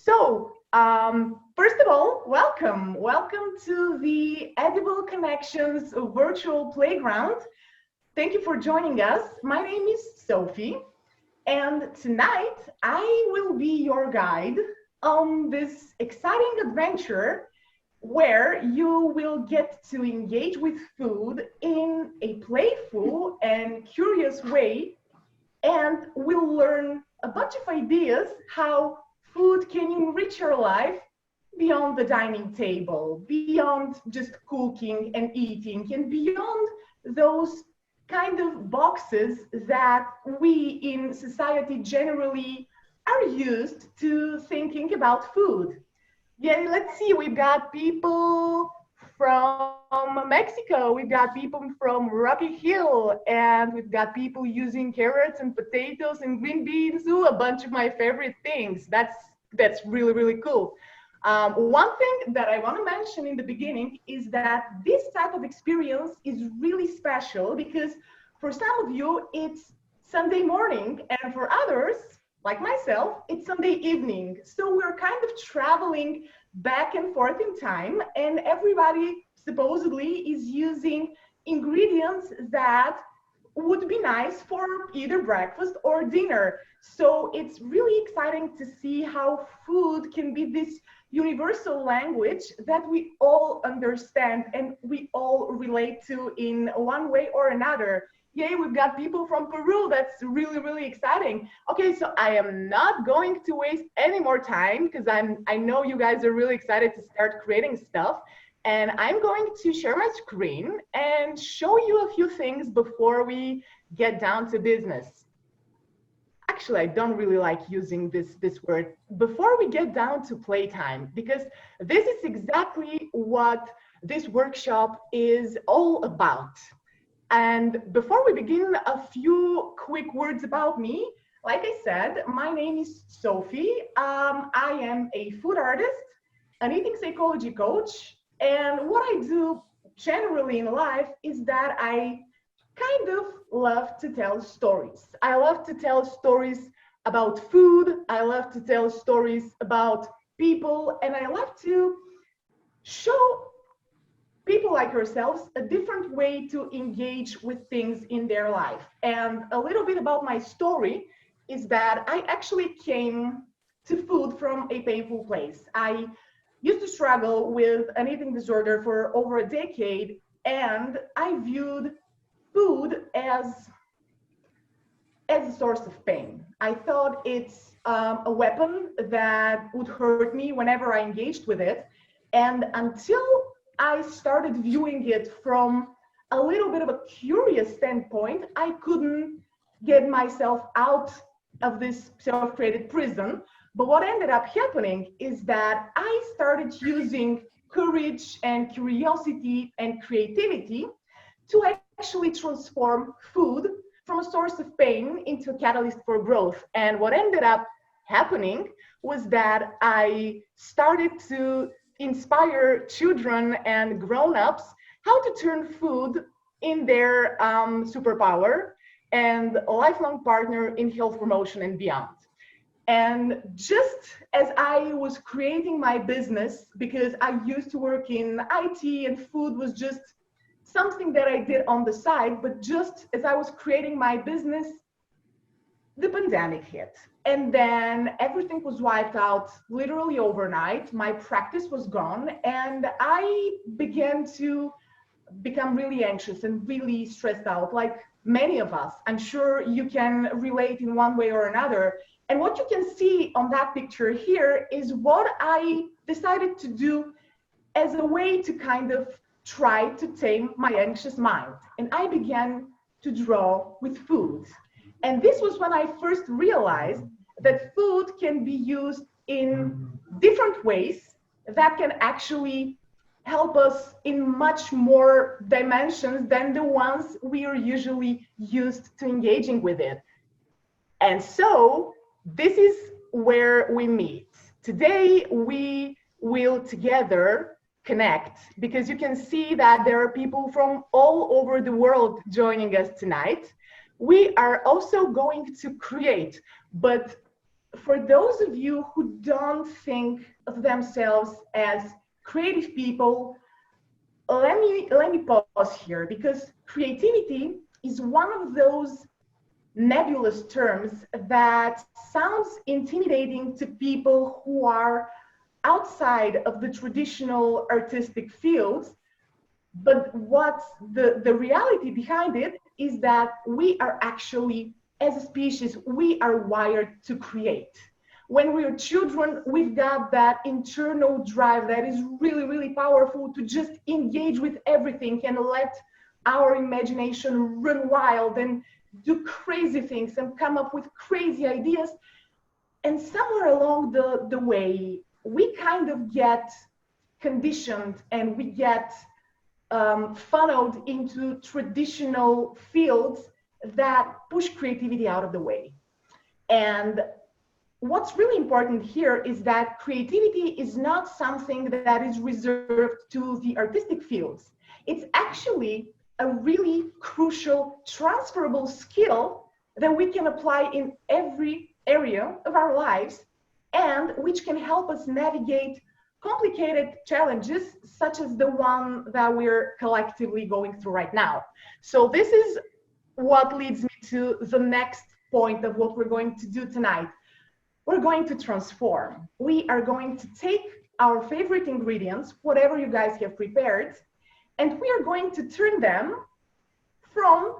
First of all, welcome. Welcome to the Edible Connections virtual playground. Thank you for joining us. My name is Sophie, and tonight I will be your guide on this exciting adventure where you will get to engage with food in a playful and curious way, and we'll learn a bunch of ideas how food can enrich your life beyond the dining table, beyond just cooking and eating, and beyond those kind of boxes that we in society generally are used to thinking about food. Yeah, let's see, we've got people from Mexico, we've got people from Rocky Hill, and we've got people using carrots and potatoes and green beans. Ooh, a bunch of my favorite things. That's really, really cool. One thing that I want to mention in the beginning is that this type of experience is really special because for some of you, it's Sunday morning, and for others, like myself, it's Sunday evening. So we're kind of traveling back and forth in time, and everybody supposedly is using ingredients that would be nice for either breakfast or dinner. So it's really exciting to see how food can be this universal language that we all understand and we all relate to in one way or another. Yay, we've got people from Peru. That's really, really exciting. Okay, so I am not going to waste any more time because I know you guys are really excited to start creating stuff. And I'm going to share my screen and show you a few things before we get down to business. Actually, I don't really like using this word. Before we get down to playtime, because this is exactly what this workshop is all about. And before we begin, a few quick words about me. Like I said, my name is Sophie. I am a food artist, an eating psychology coach, and what I do generally in life is that I kind of love to tell stories. I love to tell stories about food. I love to tell stories about people, and I love to show people like ourselves a different way to engage with things in their life. And a little bit about my story is that I actually came to food from a painful place. I used to struggle with an eating disorder for over a decade, and I viewed food as a source of pain. I thought it's a weapon that would hurt me whenever I engaged with it. And until I started viewing it from a little bit of a curious standpoint, I couldn't get myself out of this self-created prison. But what ended up happening is that I started using courage and curiosity and creativity to actually transform food from a source of pain into a catalyst for growth. And what ended up happening was that I started to inspire children and grown-ups how to turn food in their superpower and a lifelong partner in health promotion and beyond. And just as I was creating my business, because I used to work in IT and food was just something that I did on the side, but just as I was creating my business, the pandemic hit. And then everything was wiped out literally overnight. My practice was gone, and I began to become really anxious and really stressed out, like many of us. I'm sure you can relate in one way or another. And what you can see on that picture here is what I decided to do as a way to kind of try to tame my anxious mind. And I began to draw with food. And this was when I first realized that food can be used in different ways that can actually help us in much more dimensions than the ones we are usually used to engaging with it. And so this is where we meet. Today, we will together connect because you can see that there are people from all over the world joining us tonight. We are also going to create, but for those of you who don't think of themselves as creative people, let me pause here, because creativity is one of those nebulous terms that sounds intimidating to people who are outside of the traditional artistic fields. But what's the reality behind it is that we are actually, as a species, we are wired to create. When we are children, we've got that internal drive that is really, really powerful to just engage with everything and let our imagination run wild and do crazy things and come up with crazy ideas. And somewhere along the way, we kind of get conditioned and we get funneled into traditional fields that push creativity out of the way. And what's really important here is that creativity is not something that is reserved to the artistic fields. It's actually a really crucial transferable skill that we can apply in every area of our lives, and which can help us navigate complicated challenges such as the one that we're collectively going through right now. So this is what leads me to the next point of what we're going to do tonight. We're going to transform. We are going to take our favorite ingredients, whatever you guys have prepared, and we are going to turn them from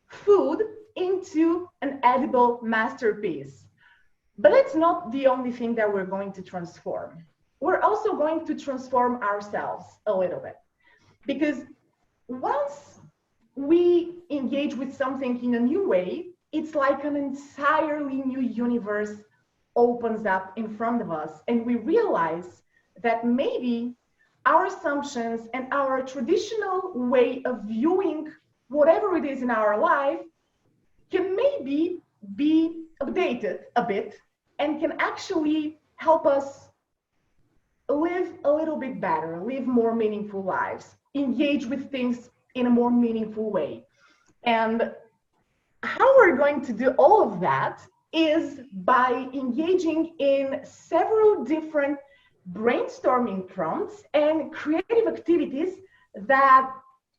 food into an edible masterpiece. But it's not the only thing that we're going to transform. We're also going to transform ourselves a little bit. Because once we engage with something in a new way, it's like an entirely new universe opens up in front of us, and we realize that maybe our assumptions and our traditional way of viewing whatever it is in our life can maybe be updated a bit and can actually help us live a little bit better, live more meaningful lives, engage with things in a more meaningful way. And how we're going to do all of that is by engaging in several different brainstorming prompts and creative activities that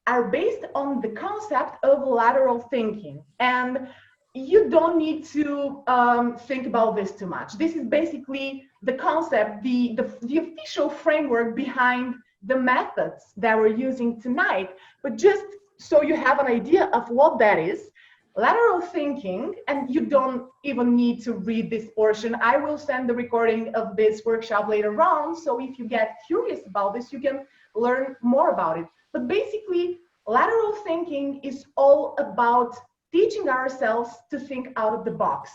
are based on the concept of lateral thinking. And you don't need to think about this too much. This is basically the concept, the official framework behind the methods that we're using tonight. But just so you have an idea of what that is, lateral thinking, and you don't even need to read this portion. I will send the recording of this workshop later on, so if you get curious about this, you can learn more about it. But basically, lateral thinking is all about teaching ourselves to think out of the box.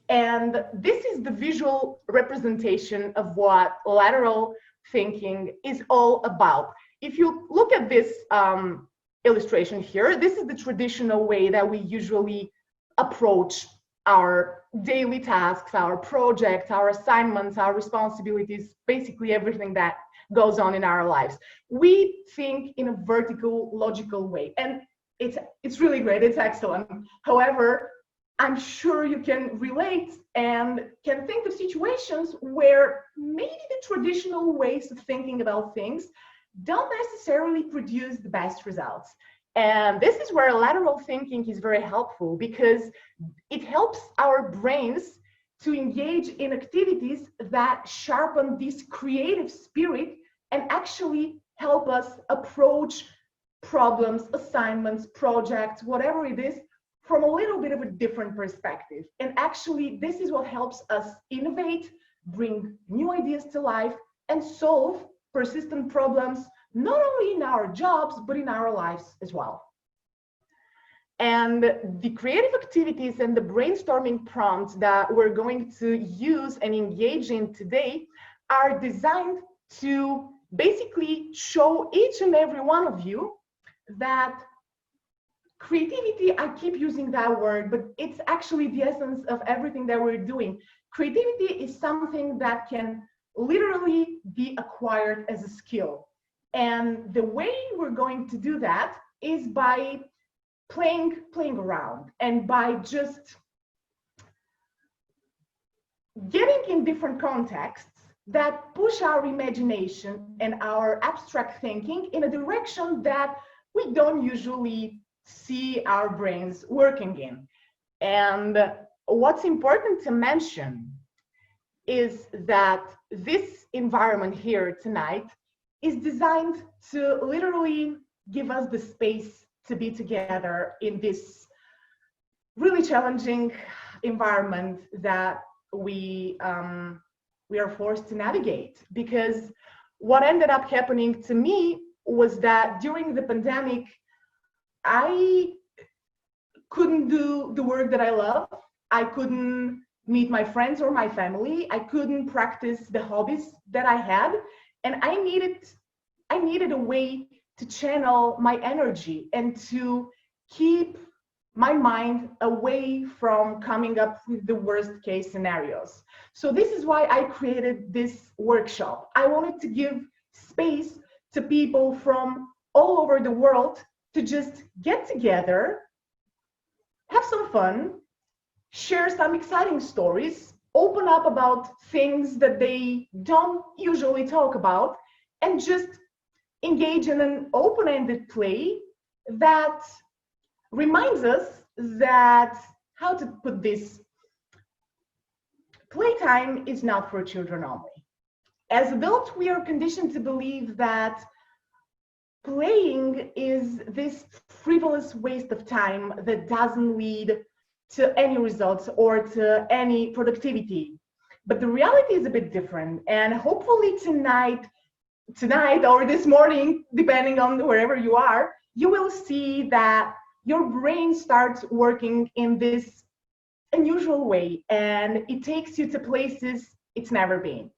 And this is the visual representation of what lateral thinking is all about. If you look at this illustration here, this is the traditional way that we usually approach our daily tasks, our projects, our assignments, our responsibilities, basically everything that goes on in our lives. We think in a vertical, logical way, and it's really great, it's excellent. However, I'm sure you can relate and can think of situations where maybe the traditional ways of thinking about things don't necessarily produce the best results. And this is where lateral thinking is very helpful, because it helps our brains to engage in activities that sharpen this creative spirit and actually help us approach problems, assignments, projects, whatever it is, from a little bit of a different perspective. And actually, this is what helps us innovate, bring new ideas to life, and solve persistent problems, not only in our jobs, but in our lives as well. And the creative activities and the brainstorming prompts that we're going to use and engage in today are designed to basically show each and every one of you that creativity, I keep using that word, but it's actually the essence of everything that we're doing. Creativity is something that can literally be acquired as a skill. And the way we're going to do that is by playing around and by just getting in different contexts that push our imagination and our abstract thinking in a direction that we don't usually see our brains working in. And what's important to mention is that this environment here tonight is designed to literally give us the space to be together in this really challenging environment that we are forced to navigate. Because what ended up happening to me was that during the pandemic, I couldn't do the work that I love. I couldn't meet my friends or my family. I couldn't practice the hobbies that I had. And I needed a way to channel my energy and to keep my mind away from coming up with the worst case scenarios. So this is why I created this workshop. I wanted to give space to people from all over the world to just get together, have some fun, share some exciting stories, open up about things that they don't usually talk about, and just engage in an open-ended play that reminds us that, how to put this, playtime is not for children only. As adults, we are conditioned to believe that playing is this frivolous waste of time that doesn't lead to any results or to any productivity. But the reality is a bit different. And hopefully tonight or this morning, depending on wherever you are, you will see that your brain starts working in this unusual way, and it takes you to places it's never been.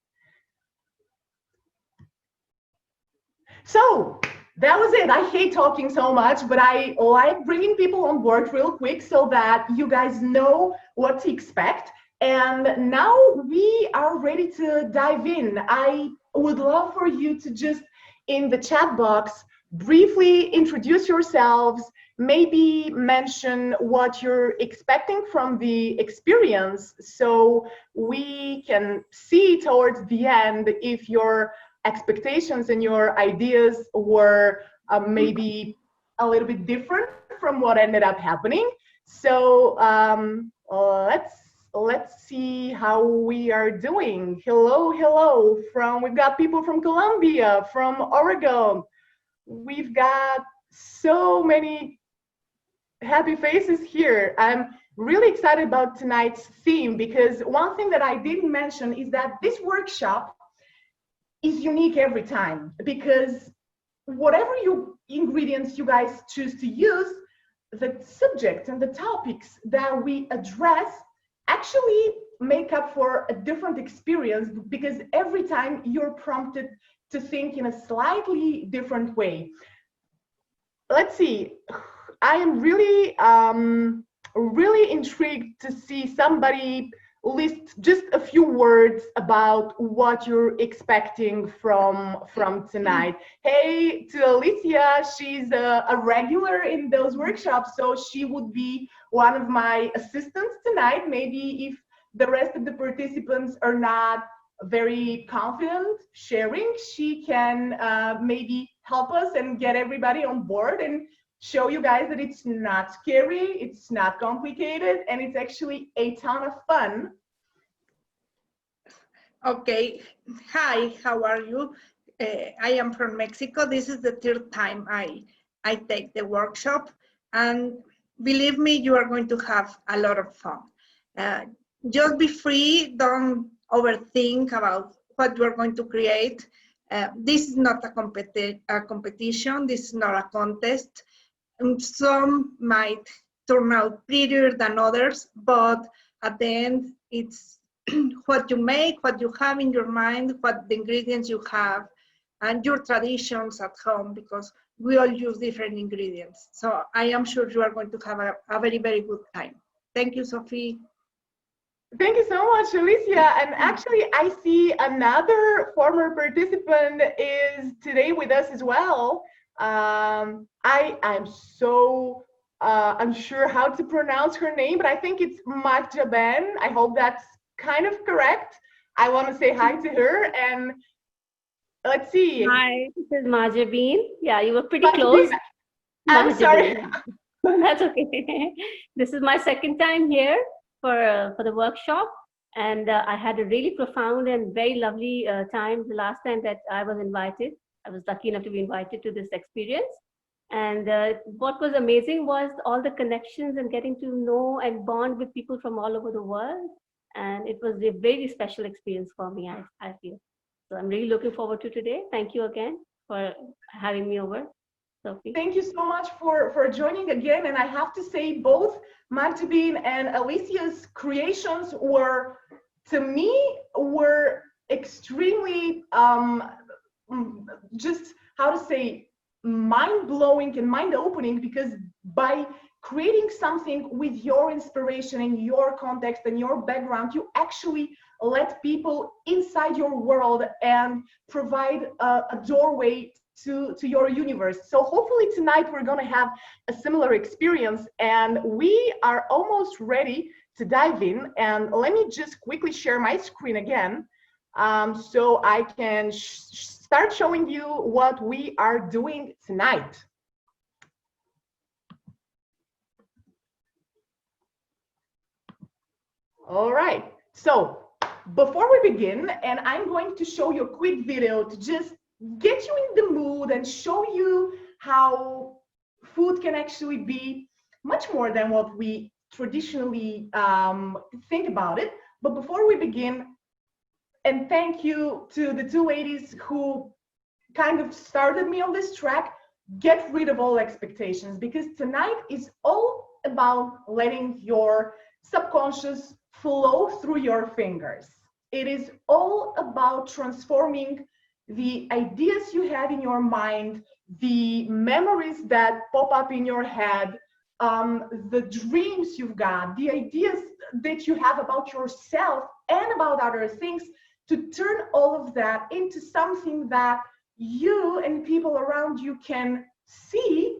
So that was it. I hate talking so much, but I like bringing people on board real quick so that you guys know what to expect. And now we are ready to dive in. I would love for you to just, in the chat box, briefly introduce yourselves, maybe mention what you're expecting from the experience so we can see towards the end if your expectations and your ideas were maybe a little bit different from what ended up happening. So let's see how we are doing. Hello we've got people from Colombia, from Oregon. We've got so many happy faces here. I'm really excited about tonight's theme, because one thing that I didn't mention is that this workshop is unique every time, because whatever ingredients you guys choose to use, the subject and the topics that we address actually make up for a different experience, because every time you're prompted to think in a slightly different way. Let's see. I am really intrigued to see somebody list just a few words about what you're expecting from tonight. Hey, to Alicia, she's a regular in those workshops, so she would be one of my assistants tonight. Maybe if the rest of the participants are not very confident sharing, she can maybe help us and get everybody on board and show you guys that it's not scary, it's not complicated, and it's actually a ton of fun. Okay, hi, how are you? I am from Mexico. This is the third time I take the workshop, and believe me, you are going to have a lot of fun. Just be free, don't overthink about what you are going to create. This is not a competition, this is not a contest. Some might turn out prettier than others, but at the end, it's what you make, what you have in your mind, what the ingredients you have, and your traditions at home, because we all use different ingredients. So I am sure you are going to have a very, very good time. Thank you, Sophie. Thank you so much, Alicia. And actually, I see another former participant is today with us as well. I'm so unsure how to pronounce her name, but I think it's Magjaben. I hope that's kind of correct. I want to say hi to her, and let's see. Hi, this is Mahjabeen. Yeah, you were pretty Mahjabeen, close. I'm sorry. Mahjabeen. That's okay. This is my second time here for the workshop, and I had a really profound and very lovely time the last time that I was invited. I was lucky enough to be invited to this experience. And what was amazing was all the connections and getting to know and bond with people from all over the world. And it was a very special experience for me, I feel. So I'm really looking forward to today. Thank you again for having me over, Sophie. Thank you so much for joining again. And I have to say, both Magdalene and Alicia's creations were, to me, were extremely, just how to say, mind-blowing and mind-opening, because by creating something with your inspiration and your context and your background, you actually let people inside your world and provide a doorway to your universe. So hopefully tonight we're going to have a similar experience, and we are almost ready to dive in. And let me just quickly share my screen again, so I can start showing you what we are doing tonight. All right, so before we begin, and I'm going to show you a quick video to just get you in the mood and show you how food can actually be much more than what we traditionally think about it. But before we begin, and thank you to the two ladies who kind of started me on this track, get rid of all expectations, because tonight is all about letting your subconscious flow through your fingers. It is all about transforming the ideas you have in your mind, the memories that pop up in your head, the dreams you've got, the ideas that you have about yourself and about other things, to turn all of that into something that you and people around you can see,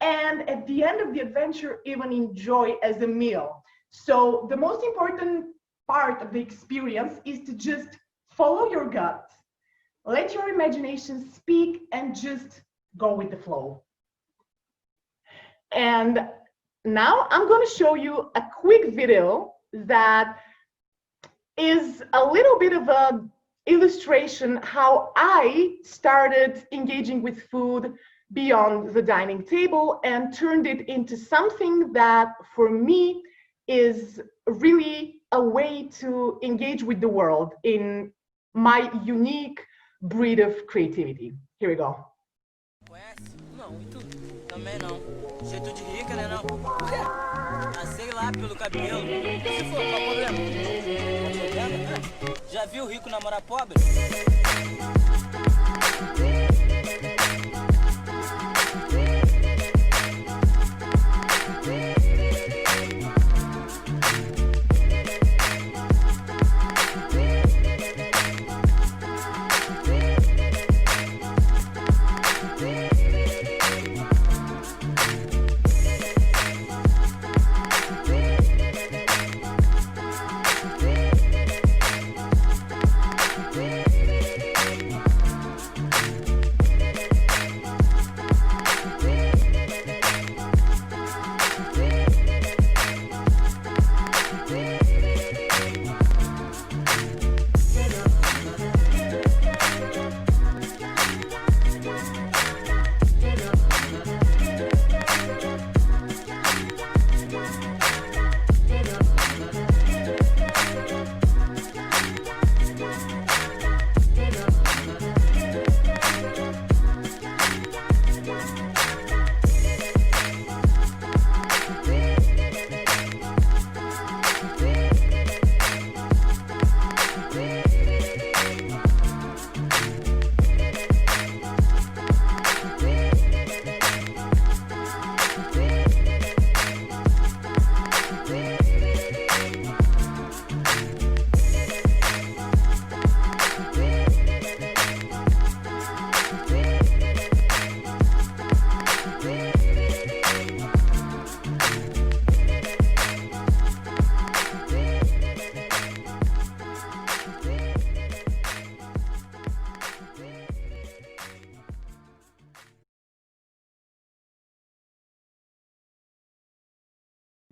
and at the end of the adventure even enjoy as a meal. So the most important part of the experience is to just follow your gut, let your imagination speak, and just go with the flow. And now I'm going to show you a quick video that is a little bit of a illustration how I started engaging with food beyond the dining table and turned it into something that for me is really a way to engage with the world in my unique breed of creativity. Here we go. Não, muito também não. Jeito de rica, né não? Por quê? Ah, sei lá, pelo cabelo. Se for, qual o problema? Já viu rico namorar pobre?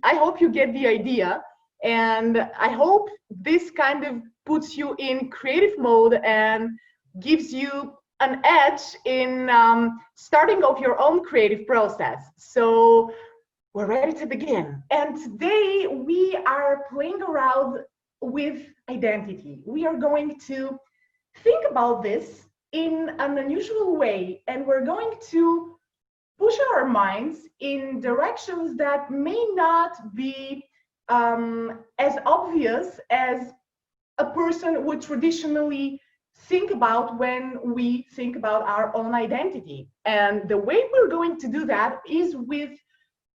I hope you get the idea. And I hope this kind of puts you in creative mode and gives you an edge in starting off your own creative process. So we're ready to begin. And today we are playing around with identity. We are going to think about this in an unusual way, and we're going to push our minds in directions that may not be as obvious as a person would traditionally think about when we think about our own identity. And the way we're going to do that is with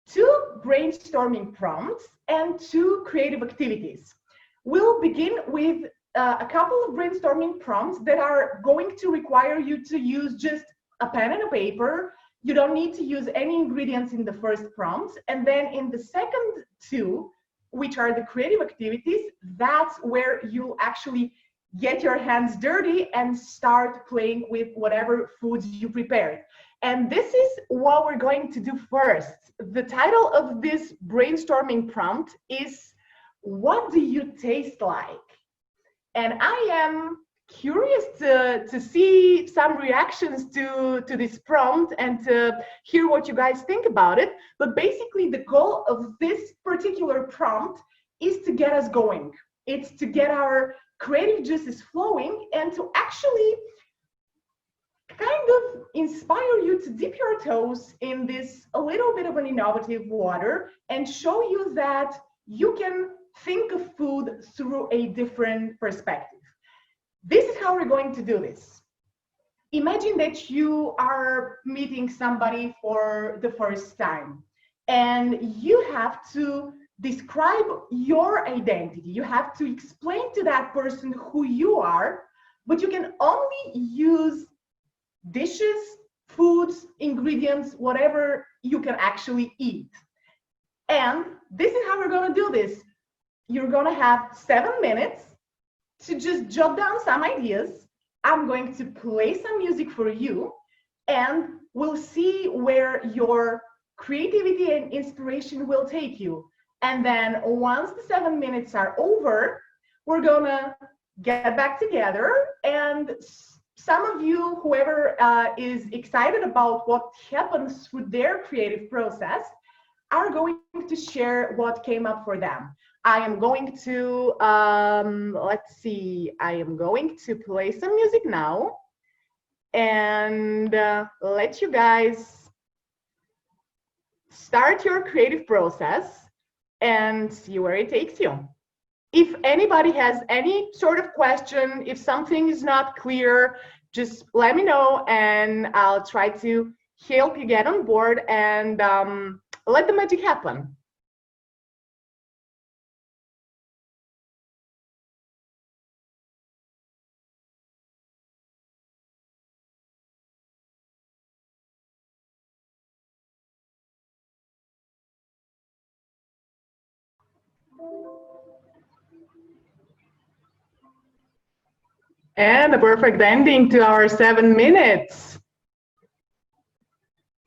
2 brainstorming prompts and 2 creative activities. We'll begin with a couple of brainstorming prompts that are going to require you to use just a pen and a paper. You don't need to use any ingredients in the first prompt. And then in the second 2, which are the creative activities, that's where you actually get your hands dirty and start playing with whatever foods you prepared. And this is what we're going to do first. The title of this brainstorming prompt is, "What do you taste like?" And I am curious to see some reactions to this prompt and to hear what you guys think about it. But basically the goal of this particular prompt is to get us going. It's to get our creative juices flowing and to actually kind of inspire you to dip your toes in this a little bit of an innovative water and show you that you can think of food through a different perspective. This is how we're going to do this. Imagine that you are meeting somebody for the first time and you have to describe your identity. You have to explain to that person who you are, but you can only use dishes, foods, ingredients, whatever you can actually eat. And this is how we're going to do this. You're going to have 7 minutes to just jot down some ideas. I'm going to play some music for you, and we'll see where your creativity and inspiration will take you. And then once the 7 minutes are over, we're gonna get back together, and some of you, whoever is excited about what happens through their creative process, are going to share what came up for them. I am going to, let's see, I am going to play some music now and let you guys start your creative process and see where it takes you. If anybody has any sort of question, if something is not clear, just let me know and I'll try to help you get on board and let the magic happen. And a perfect ending to our 7 minutes.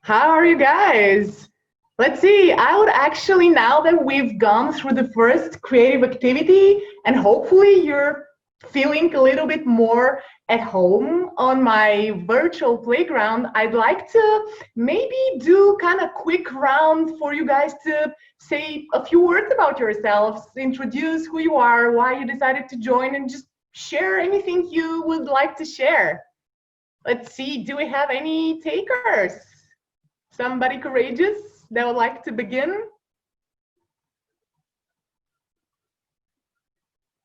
How are you guys? Let's see, I would actually, now that we've gone through the first creative activity and hopefully you're feeling a little bit more at home on my virtual playground, I'd like to maybe do kind of quick round for you guys to say a few words about yourselves, introduce who you are, why you decided to join, and just share anything you would like to share. Let's see, do we have any takers? Somebody courageous that would like to begin?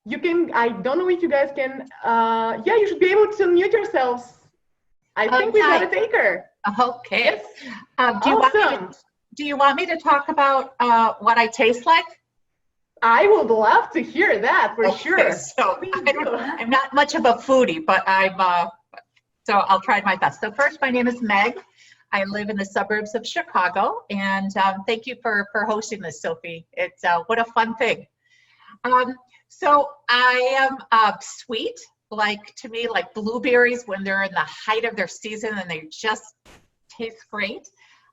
You can, I don't know if you guys can, yeah, you should be able to mute yourselves. I think we've got a taker. Okay. Yes. Do you want me to talk about what I taste like? I would love to hear that for sure. So I'm not much of a foodie, but so I'll try my best. So first, my name is Meg. I live in the suburbs of Chicago, and thank you for hosting this, Sophie. It's what a fun thing. So I am sweet, like to me, like blueberries when they're in the height of their season and they just taste great.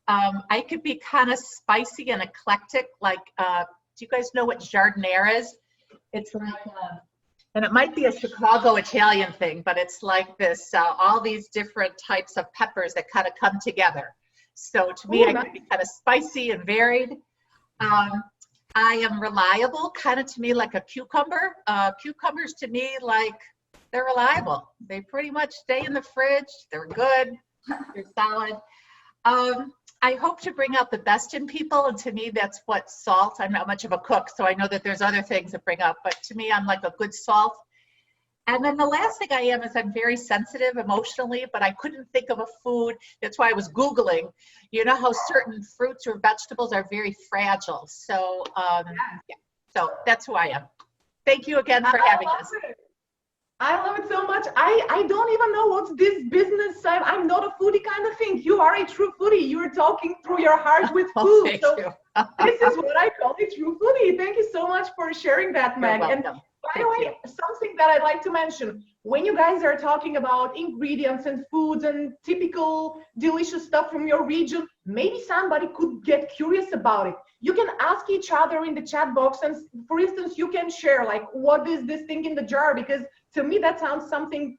I could be kind of spicy and eclectic. Like, do you guys know what jardinere is? It's like, and it might be a Chicago Italian thing, but it's like this, all these different types of peppers that kind of come together. So to me, I could be kind of spicy and varied. I am reliable, kind of to me like a cucumber. Cucumbers to me, like, they're reliable. They pretty much stay in the fridge. They're good. They're solid. I hope to bring out the best in people, and to me, that's what salt. I'm not much of a cook, so I know that there's other things that bring up, but to me, I'm like a good salt. And then the last thing I am is I'm very sensitive emotionally, but I couldn't think of a food. That's why I was Googling. You know how certain fruits or vegetables are very fragile. So, yeah. So that's who I am. Thank you again for having us. I love it so much. I don't even know what's this business side. I'm not a foodie kind of thing. You are a true foodie. You're talking through your heart with food. Thank so you. This is what I call a true foodie. Thank you so much for sharing that, Meg. You're And welcome. by the way, something that I'd like to mention, when you guys are talking about ingredients and foods and typical delicious stuff from your region, maybe somebody could get curious about it. You can ask each other in the chat box, and for instance, you can share like, what is this thing in the jar? Because to me, that sounds something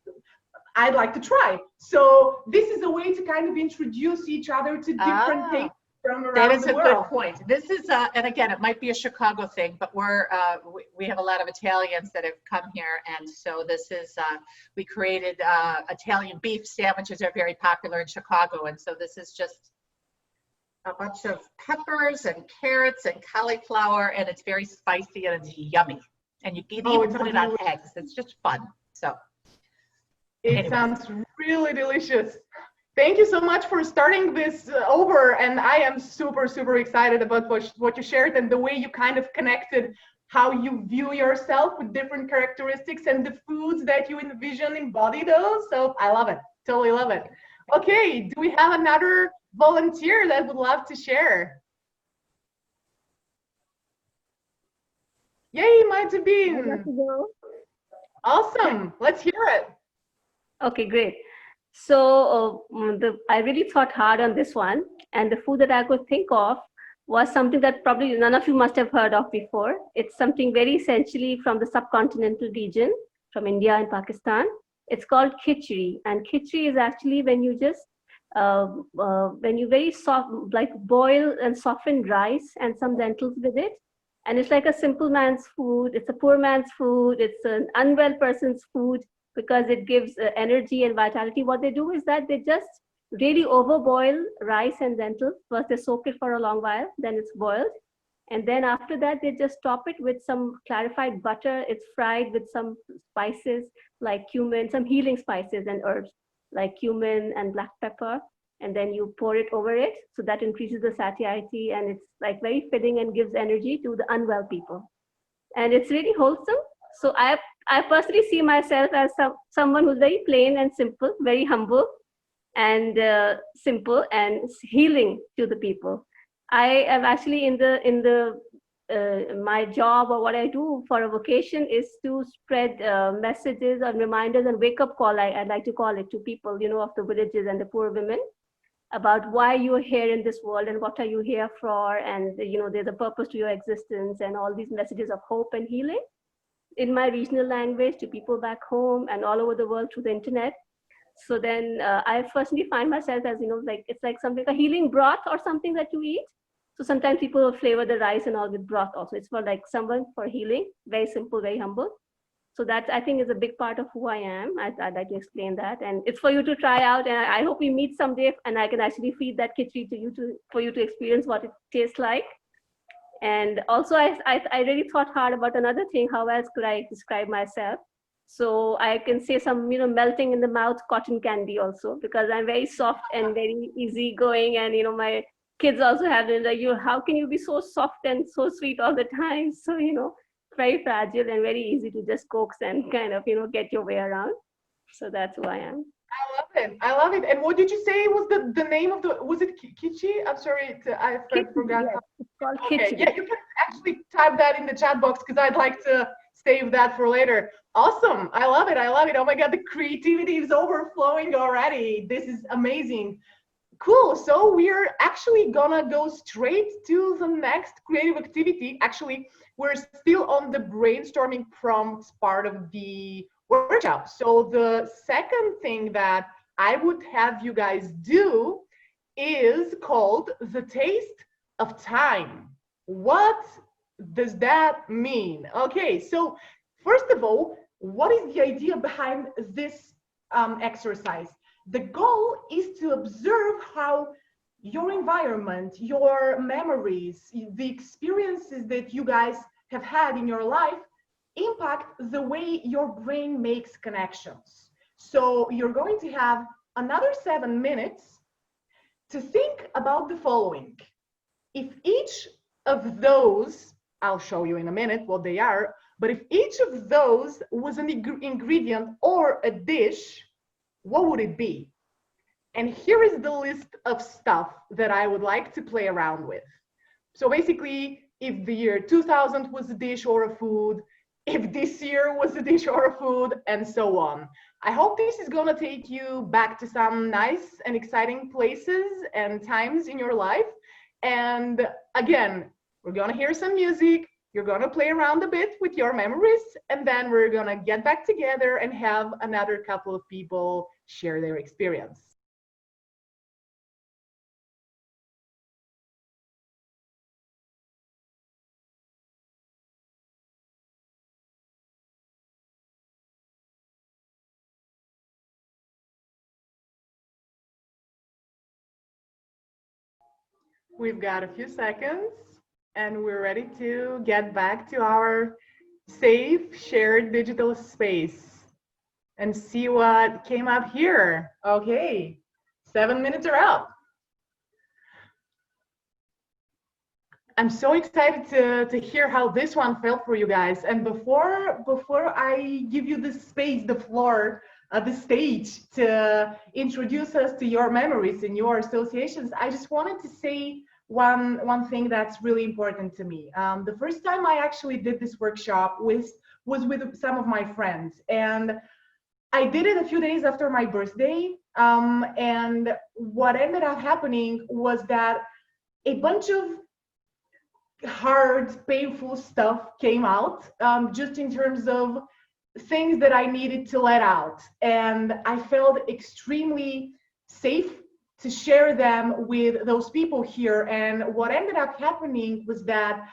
I'd like to try. So this is a way to kind of introduce each other to different things from around the world. That is a good point. This is, and again, it might be a Chicago thing, but we have a lot of Italians that have come here, and so this is, we created Italian beef sandwiches are very popular in Chicago, and so this is just a bunch of peppers and carrots and cauliflower, and it's very spicy and it's yummy. And you can even put it on eggs. It's just fun. So it sounds really delicious. Thank you so much for starting this over. And I am super, super excited about what you shared and the way you kind of connected how you view yourself with different characteristics and the foods that you envision embody those. So I love it. Totally love it. Okay, do we have another volunteer that would love to share? Yay, Mighty Bean. Awesome. Let's hear it. Okay, great. So I really thought hard on this one, and the food that I could think of was something that probably none of you must have heard of before. It's something very essentially from the subcontinental region, from India and Pakistan. It's called khichdi, and khichdi is actually when you just when you very soft, like boil and soften rice and some lentils with it. And it's like a simple man's food. It's a poor man's food. It's an unwell person's food because it gives energy and vitality. What they do is that they just really overboil rice and lentils. First, they soak it for a long while, then it's boiled. And then after that, they just top it with some clarified butter. It's fried with some spices like cumin, some healing spices and herbs like cumin and black pepper. And then you pour it over it. So that increases the satiety, and it's like very filling and gives energy to the unwell people. And it's really wholesome. So I personally see myself as someone who's very plain and simple, very humble and simple and healing to the people. I am actually in my job, or what I do for a vocation is to spread messages and reminders and wake up call, I like to call it, to people, you know, of the villages and the poor women, about why you're here in this world and what are you here for, and you know, there's a purpose to your existence, and all these messages of hope and healing in my regional language to people back home and all over the world through the internet. So then I personally find myself as, you know, like it's like something, a healing broth or something that you eat. So sometimes people will flavor the rice and all with broth also. It's for like someone for healing, very simple, very humble. So that, I think, is a big part of who I am. I'd like to explain that. And it's for you to try out. And I hope we meet someday and I can actually feed that khichdi to you for you to experience what it tastes like. And also, I really thought hard about another thing. How else could I describe myself? So I can say some, you know, melting in the mouth cotton candy also, because I'm very soft and very easygoing. And, you know, my kids also have it like, how can you be so soft and so sweet all the time? So, you know, very fragile and very easy to just coax and kind of, you know, get your way around. So that's who I am. I love it. I love it. And what did you say was the name of the, was it khichdi? I'm sorry, I forgot. Yes, it's called Okay, khichdi. yeah, you can actually type that in the chat box because I'd like to save that for later. Awesome. I love it. I love it. Oh my God, the creativity is overflowing already. This is amazing. Cool. So we're actually gonna go straight to the next creative activity. Actually, we're still on the brainstorming prompts part of the workshop. So the second thing that I would have you guys do is called the taste of time. What does that mean? Okay, so first of all, what is the idea behind this exercise? The goal is to observe how your environment, your memories, the experiences that you guys have had in your life impact the way your brain makes connections. So you're going to have another 7 minutes to think about the following. If each of those, I'll show you in a minute what they are, but if each of those was an ingredient or a dish, what would it be? And here is the list of stuff that I would like to play around with. So basically, if the year 2000 was a dish or a food, if this year was a dish or a food, and so on. I hope this is gonna take you back to some nice and exciting places and times in your life. And again, we're gonna hear some music, you're gonna play around a bit with your memories, and then we're gonna get back together and have another couple of people share their experience. We've got a few seconds and we're ready to get back to our safe shared digital space and see what came up here. Okay, 7 minutes are up. I'm so excited to hear how this one felt for you guys. And before I give you the space, the floor, the stage to introduce us to your memories and your associations, I just wanted to say one thing that's really important to me. The first time I actually did this workshop was with some of my friends, and I did it a few days after my birthday. And what ended up happening was that a bunch of hard, painful stuff came out, just in terms of things that I needed to let out. And I felt extremely safe to share them with those people here. And what ended up happening was that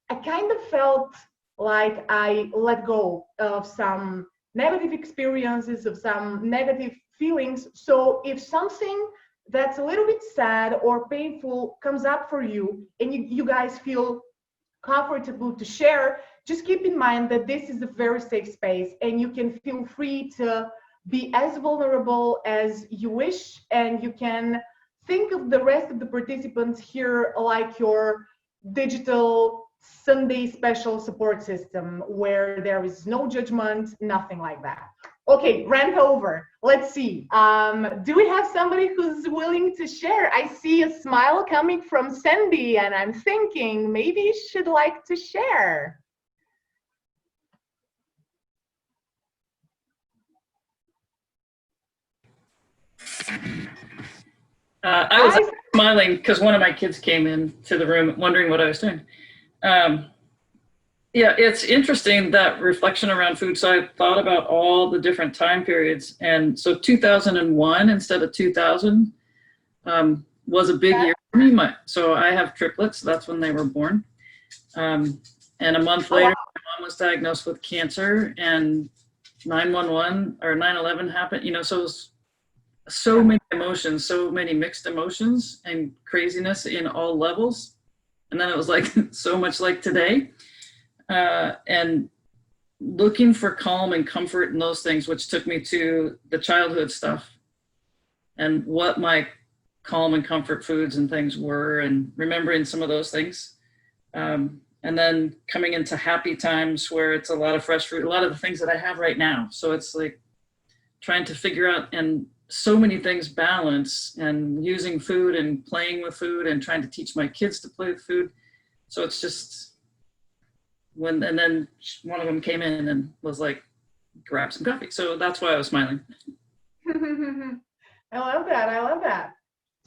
I kind of felt like I let go of some negative experiences, of some negative feelings. So if something that's a little bit sad or painful comes up for you and you guys feel comfortable to share, just keep in mind that this is a very safe space and you can feel free to be as vulnerable as you wish, and you can think of the rest of the participants here like your digital Sunday special support system where there is no judgment, nothing like that. Okay, rant over. Let's see. Do we have somebody who's willing to share? I see a smile coming from Sandy, and I'm thinking maybe she'd like to share. I was smiling because one of my kids came into the room wondering what I was doing. Yeah, it's interesting, that reflection around food. So I thought about all the different time periods. And so 2001 instead of 2000 was a big year for me. So I have triplets. That's when they were born. And a month later, my mom was diagnosed with cancer, and 911 or 9/11 happened. You know, so it was so many emotions, so many mixed emotions and craziness in all levels. And then it was like so much like today. And looking for calm and comfort in those things, which took me to the childhood stuff and what my calm and comfort foods and things were, and remembering some of those things. And then coming into happy times where it's a lot of fresh fruit, a lot of the things that I have right now. So it's like trying to figure out, and so many things balance, and using food and playing with food and trying to teach my kids to play with food. So it's just, and then one of them came in and was like, grab some coffee. So that's why I was smiling. I love that. I love that.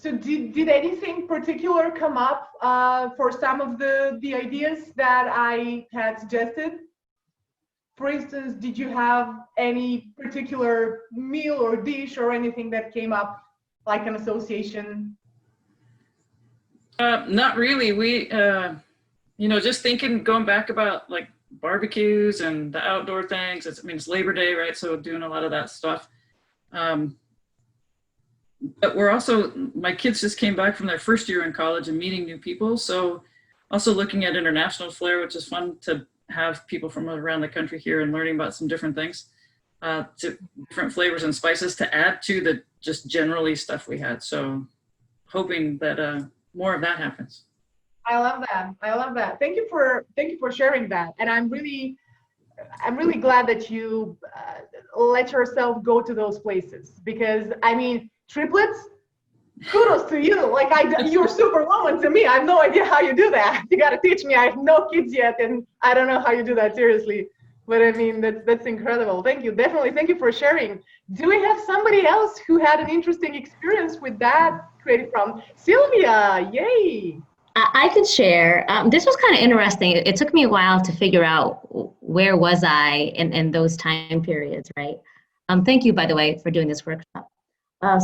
So did anything particular come up for some of the ideas that I had suggested? For instance, did you have any particular meal or dish or anything that came up, like an association? Not really. We, just thinking, going back about like barbecues and the outdoor things. It's Labor Day, right? So doing a lot of that stuff. But we're also, my kids just came back from their first year in college and meeting new people. So also looking at international flair, which is fun to have people from around the country here and learning about some different things, to different flavors and spices to add to the just generally stuff we had. So hoping that more of that happens. I love that. I love that. Thank you for sharing that. And I'm really glad that you let yourself go to those places, because I mean, triplets, kudos to you. Like you're superwoman to me. I have no idea how you do that. You got to teach me. I have no kids yet, and I don't know how you do that, seriously. But I mean, that's incredible. Thank you. Definitely. Thank you for sharing. Do we have somebody else who had an interesting experience with that creative problem? Sylvia, yay. I could share. This was kind of interesting. It took me a while to figure out where was I in those time periods, right? Thank you, by the way, for doing this workshop.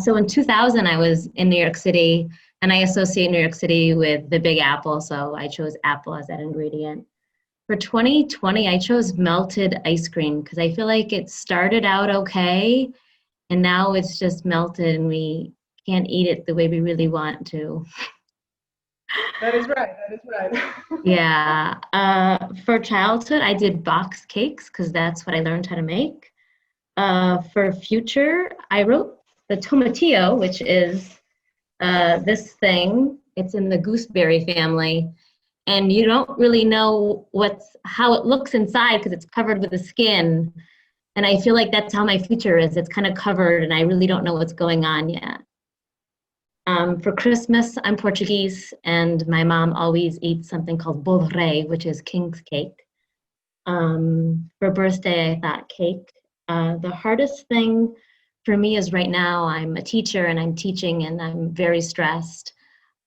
So in 2000, I was in New York City, and I associate New York City with the Big Apple, so I chose apple as that ingredient. For 2020, I chose melted ice cream because I feel like it started out okay, and now it's just melted and we can't eat it the way we really want to. That is right. That is right. Yeah. For childhood, I did box cakes because that's what I learned how to make. For future, I wrote the tomatillo, which is this thing. It's in the gooseberry family, and you don't really know how it looks inside because it's covered with the skin. And I feel like that's how my future is. It's kind of covered, and I really don't know what's going on yet. For Christmas, I'm Portuguese, and my mom always eats something called bolo rei, which is king's cake. For birthday, I thought cake. The hardest thing for me is right now, I'm a teacher and I'm teaching and I'm very stressed.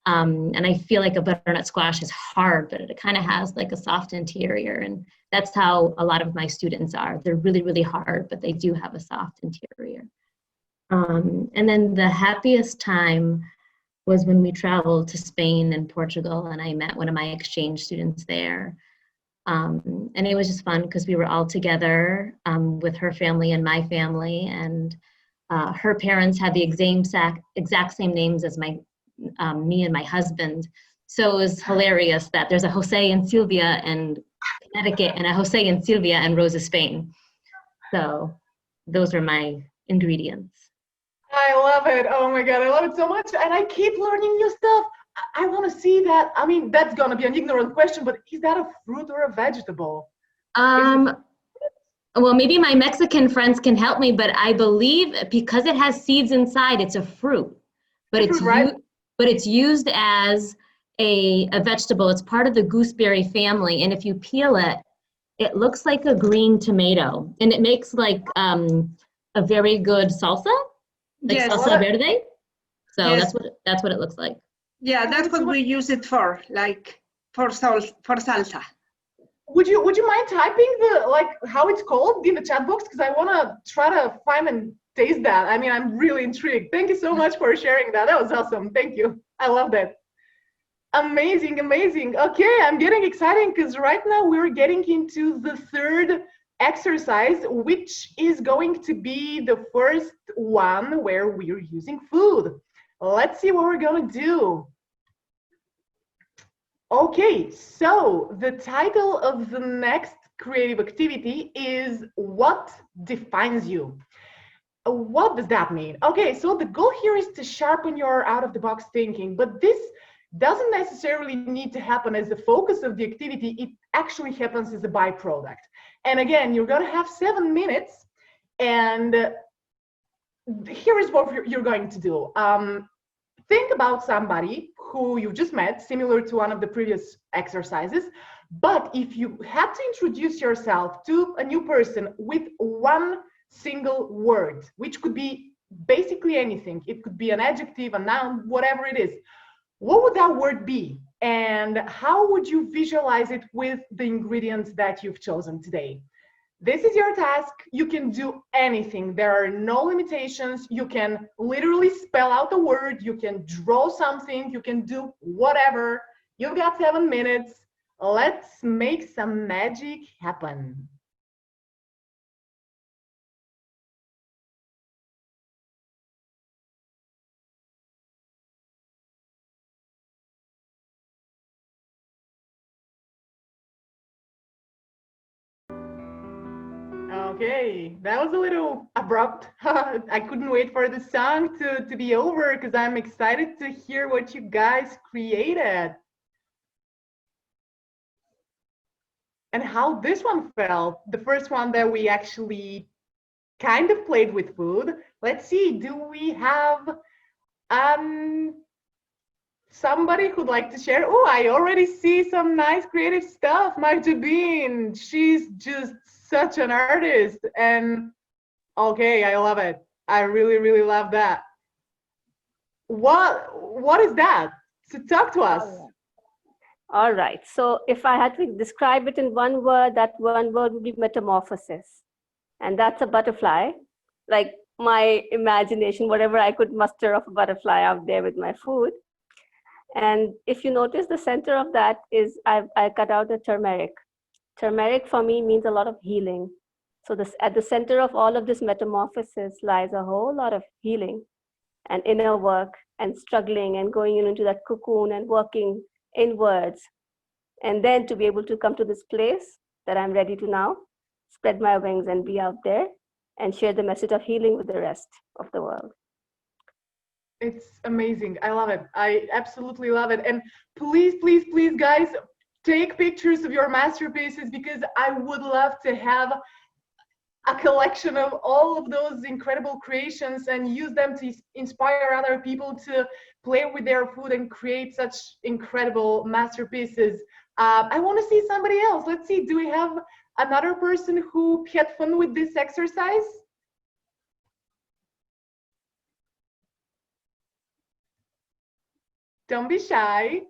And I feel like a butternut squash is hard, but it kind of has like a soft interior. And that's how a lot of my students are. They're really, really hard, but they do have a soft interior. And then the happiest time was when we traveled to Spain and Portugal, and I met one of my exchange students there. And it was just fun because we were all together with her family and my family, and her parents had the exact same names as me and my husband. So it was hilarious that there's a Jose and Sylvia in Connecticut and a Jose and Sylvia in Rosa, Spain. So those are my ingredients. I love it. Oh my God, I love it so much. And I keep learning new stuff. I want to see that. I mean, that's going to be an ignorant question, but is that a fruit or a vegetable? Well, maybe my Mexican friends can help me, but I believe because it has seeds inside, it's a fruit. But it's used as a vegetable. It's part of the gooseberry family. And if you peel it, it looks like a green tomato. And it makes like a very good salsa, like Yes. salsa verde. So Yes. that's what it looks like. Yeah, that's what we use it for, like for salsa. Would you mind typing how it's called in the chat box? Because I want to try to find and taste that. I mean, I'm really intrigued. Thank you so much for sharing that. That was awesome. Thank you. I love that. Amazing, amazing. Okay, I'm getting excited because right now we're getting into the third exercise, which is going to be the first one where we're using food. Let's see what we're going to do. Okay, so the title of the next creative activity is What Defines You? What does that mean? Okay, so the goal here is to sharpen your out-of-the-box thinking, but this doesn't necessarily need to happen as the focus of the activity. It actually happens as a byproduct. And again, you're going to have 7 minutes, and here is what you're going to do. Think about somebody who you just met, similar to one of the previous exercises, but if you had to introduce yourself to a new person with one single word, which could be basically anything. It could be an adjective, a noun, whatever it is. What would that word be? And how would you visualize it with the ingredients that you've chosen today? This is your task. You can do anything. There are no limitations. You can literally spell out the word. You can draw something. You can do whatever. You've got 7 minutes. Let's make some magic happen. Okay, that was a little abrupt. I couldn't wait for the song to be over because I'm excited to hear what you guys created. And how this one felt, the first one that we actually kind of played with food. Let's see, do we have somebody who'd like to share? Oh, I already see some nice creative stuff. Marjabin, she's just such an artist. And okay, I love it. I really, really love that. What is that? So talk to us. All right. So if I had to describe it in one word, that one word would be metamorphosis. And that's a butterfly. Like my imagination, whatever I could muster of a butterfly out there with my food. And if you notice, the center of that is I cut out the turmeric. Turmeric for me means a lot of healing. So this, at the center of all of this metamorphosis lies a whole lot of healing and inner work and struggling and going into that cocoon and working inwards. And then to be able to come to this place that I'm ready to now spread my wings and be out there and share the message of healing with the rest of the world. It's amazing. I love it. I absolutely love it. And please, please, please, guys, take pictures of your masterpieces because I would love to have a collection of all of those incredible creations and use them to inspire other people to play with their food and create such incredible masterpieces. I want to see somebody else. Let's see, do we have another person who had fun with this exercise? Don't be shy.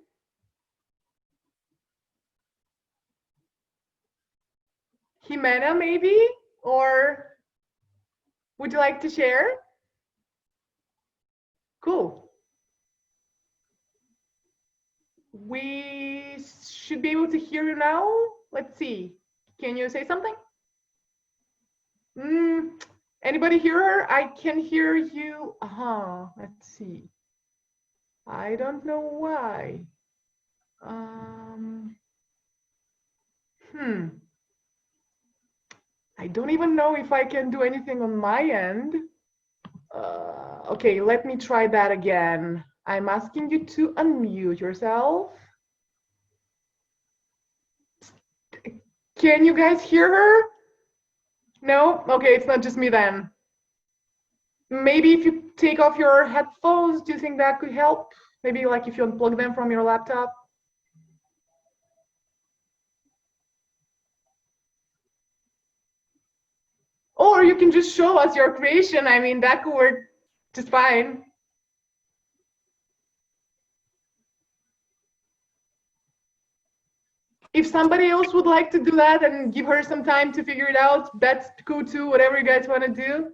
Jimena, maybe? Or would you like to share? Cool. We should be able to hear you now. Let's see. Can you say something? Anybody hear her? I can hear you. Let's see. I don't know why. I don't even know if I can do anything on my end. Okay, let me try that again. I'm asking you to unmute yourself. Can you guys hear her? No? Okay, it's not just me then. Maybe if you take off your headphones, do you think that could help? Maybe like if you unplug them from your laptop? Or you can just show us your creation. I mean, that could work just fine. If somebody else would like to do that and give her some time to figure it out, that's cool too, whatever you guys want to do.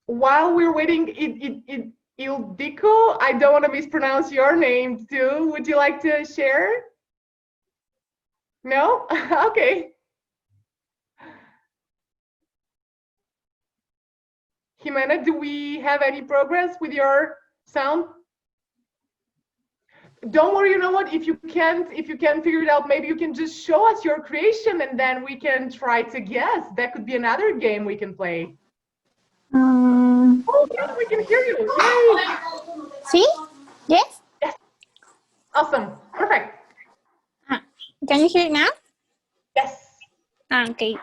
While we're waiting, Ildiko, I don't want to mispronounce your name too. Would you like to share? No? Okay. Jimena, do we have any progress with your sound? Don't worry, you know what? If you can't figure it out, maybe you can just show us your creation and then we can try to guess. That could be another game we can play. Oh, yes, we can hear you. Yay. See? Yes? Yes. Awesome. Perfect. Can you hear it now? Yes. Okay.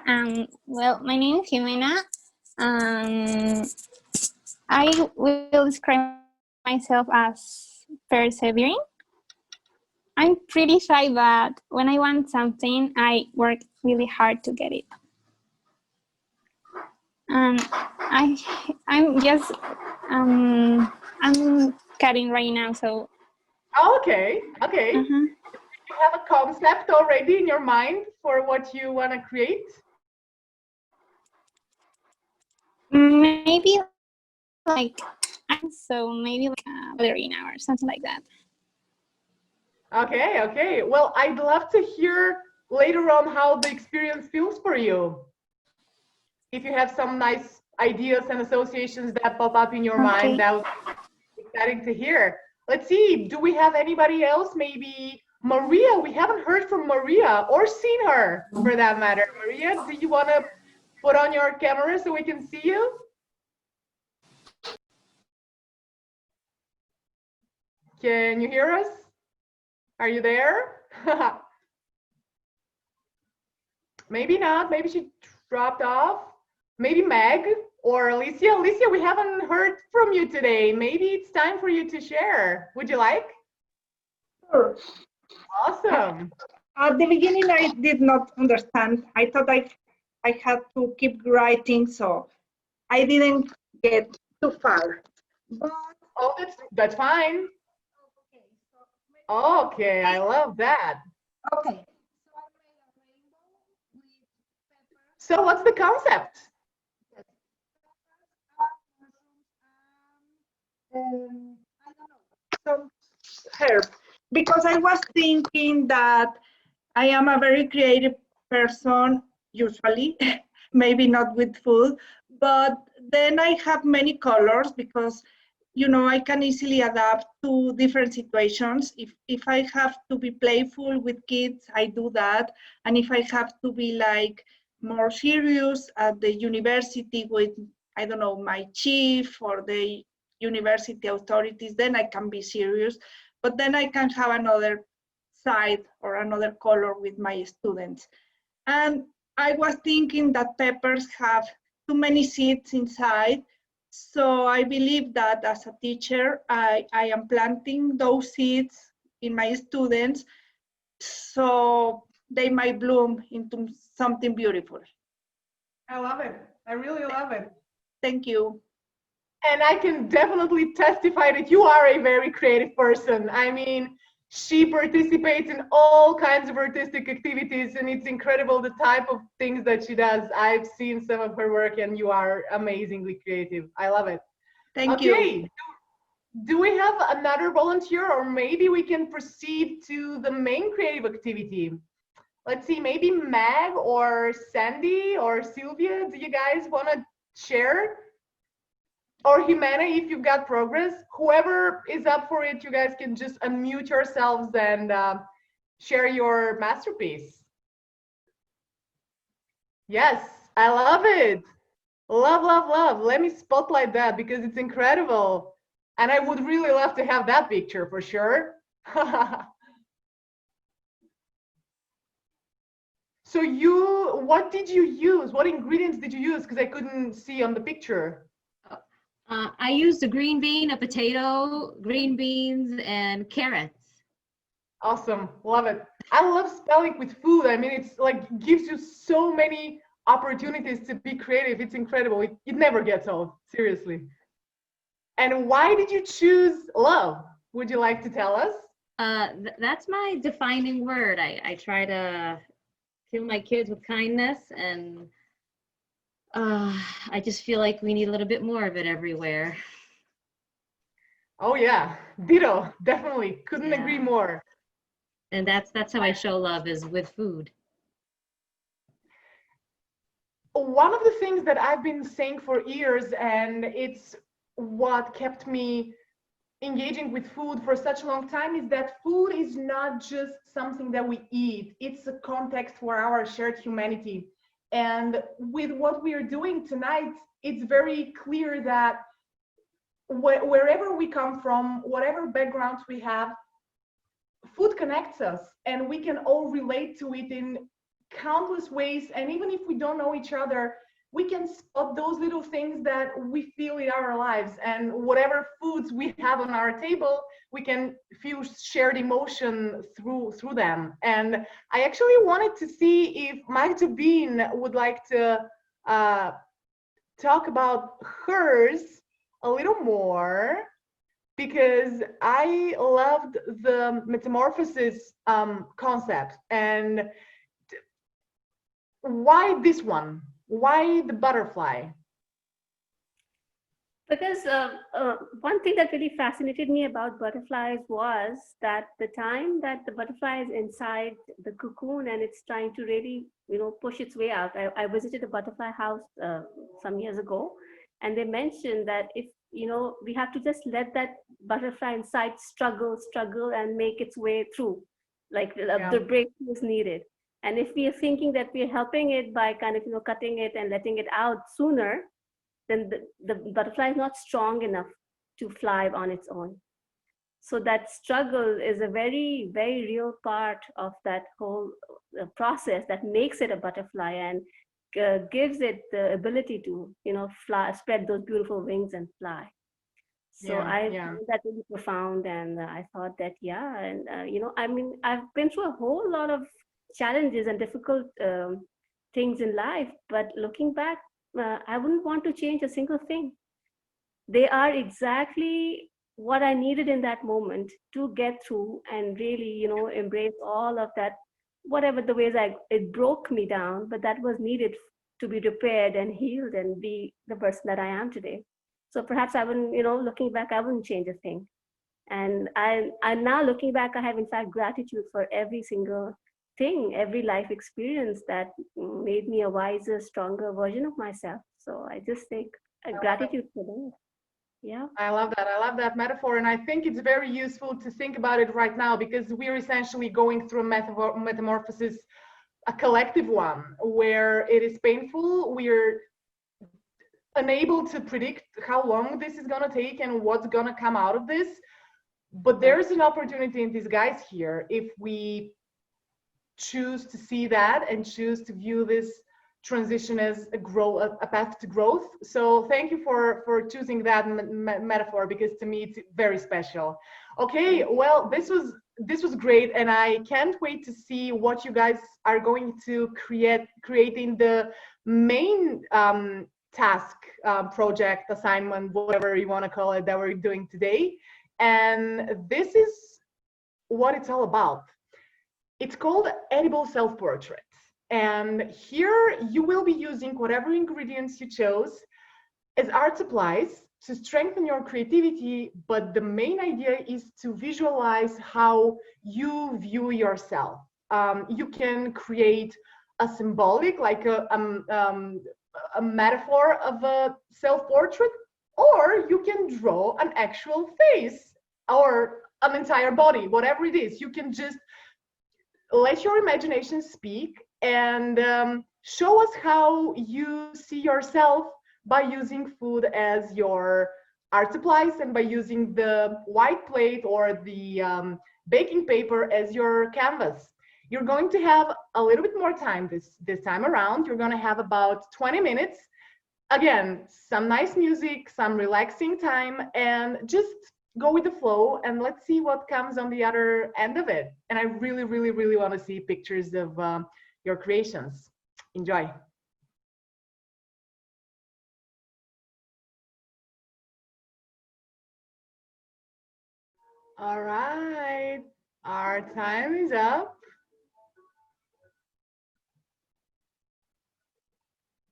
Well, my name is Jimena. I will describe myself as persevering. I'm pretty shy, but when I want something, I work really hard to get it. And I'm just I'm cutting right now, so. Okay. Uh-huh. You have a concept already in your mind for what you want to create? Maybe like maybe like a ballerina or something like that. Okay. Well, I'd love to hear later on how the experience feels for you. If you have some nice ideas and associations that pop up in your mind, that would be exciting to hear. Let's see, do we have anybody else? Maybe Maria. We haven't heard from Maria or seen her for that matter. Maria, do you want to put on your camera so we can see you? Can you hear us? Are you there? Maybe not. Maybe she dropped off. Maybe Meg or Alicia. Alicia, we haven't heard from you today. Maybe it's time for you to share. Would you like? Sure. Awesome. At the beginning, I did not understand. I thought I had to keep writing, so I didn't get too far. But oh, that's fine. Okay, I love that. Okay. So what's the concept? I don't know, some herb, because I was thinking that I am a very creative person, usually, maybe not with food, but then I have many colors because, you know, I can easily adapt to different situations. If I have to be playful with kids, I do that. And if I have to be like more serious at the university with, I don't know, my chief or the university authorities, then I can be serious. But then I can have another side or another color with my students. And I was thinking that peppers have too many seeds inside. So I believe that as a teacher, I am planting those seeds in my students so they might bloom into something beautiful. I love it. I really love it. Thank you. And I can definitely testify that you are a very creative person. I mean, she participates in all kinds of artistic activities, and it's incredible the type of things that she does. I've seen some of her work, and you are amazingly creative. I love it. Thank you. Okay. Do we have another volunteer, or maybe we can proceed to the main creative activity? Let's see, maybe Meg or Sandy or Sylvia, do you guys want to share? Or Jimena, if you've got progress, whoever is up for it, you guys can just unmute yourselves and share your masterpiece. Yes, I love it. Love, love, love. Let me spotlight that because it's incredible. And I would really love to have that picture for sure. So what did you use? What ingredients did you use? Because I couldn't see on the picture. I used a green bean, a potato, green beans, and carrots. Awesome, love it. I love spelling with food. I mean, it's like gives you so many opportunities to be creative. It's incredible. It never gets old, seriously. And why did you choose love? Would you like to tell us? That's my defining word. I try to kill my kids with kindness, and I just feel like we need a little bit more of it everywhere. Oh yeah, ditto, definitely. Couldn't agree more. And that's how I show love, is with food. One of the things that I've been saying for years, and it's what kept me engaging with food for such a long time, is that food is not just something that we eat. It's a context for our shared humanity. And with what we are doing tonight, it's very clear that wherever we come from, whatever backgrounds we have, food connects us, and we can all relate to it in countless ways. And even if we don't know each other, we can spot those little things that we feel in our lives, and whatever foods we have on our table, we can feel shared emotion through them. And I actually wanted to see if Magdalene would like to talk about hers a little more, because I loved the metamorphosis concept. And why this one? Why the butterfly? Because one thing that really fascinated me about butterflies was that the time that the butterfly is inside the cocoon and it's trying to really, push its way out. I visited a butterfly house some years ago, and they mentioned that if, we have to just let that butterfly inside struggle and make its way through, like the breakthrough is needed. And if we are thinking that we're helping it by kind of, cutting it and letting it out sooner, then the butterfly is not strong enough to fly on its own. So that struggle is a very, very real part of that whole process that makes it a butterfly and gives it the ability to, fly, spread those beautiful wings and fly. So I found that really profound, and I thought that, and I've been through a whole lot of challenges and difficult things in life, but looking back, I wouldn't want to change a single thing. They are exactly what I needed in that moment to get through and really, embrace all of that, whatever the ways it broke me down, but that was needed to be repaired and healed and be the person that I am today. So perhaps I wouldn't, looking back, I wouldn't change a thing. And I'm now looking back, I have in fact gratitude for every single thing, every life experience that made me a wiser, stronger version of myself. So I just think gratitude for that. Yeah. I love that. I love that metaphor. And I think it's very useful to think about it right now, because we're essentially going through a metamorphosis, a collective one, where it is painful. We're unable to predict how long this is going to take and what's going to come out of this. But there's an opportunity in disguise here if we choose to see that and choose to view this transition as a path to growth. So thank you for choosing that metaphor, because to me it's very special. Okay, well, this was great, and I can't wait to see what you guys are going to create in the main task, project, assignment, whatever you want to call it, that we're doing today. And this is what it's all about. It's called Edible Self-Portrait. And here you will be using whatever ingredients you chose as art supplies to strengthen your creativity. But the main idea is to visualize how you view yourself. You can create a symbolic, like a metaphor of a self-portrait, or you can draw an actual face or an entire body, whatever it is. You can just let your imagination speak and show us how you see yourself by using food as your art supplies, and by using the white plate or the baking paper as your canvas. You're going to have a little bit more time this time around. You're going to have about 20 minutes. Again, some nice music, some relaxing time, and just go with the flow, and let's see what comes on the other end of it. And I really, really, really want to see pictures of your creations. Enjoy. All right, our time is up.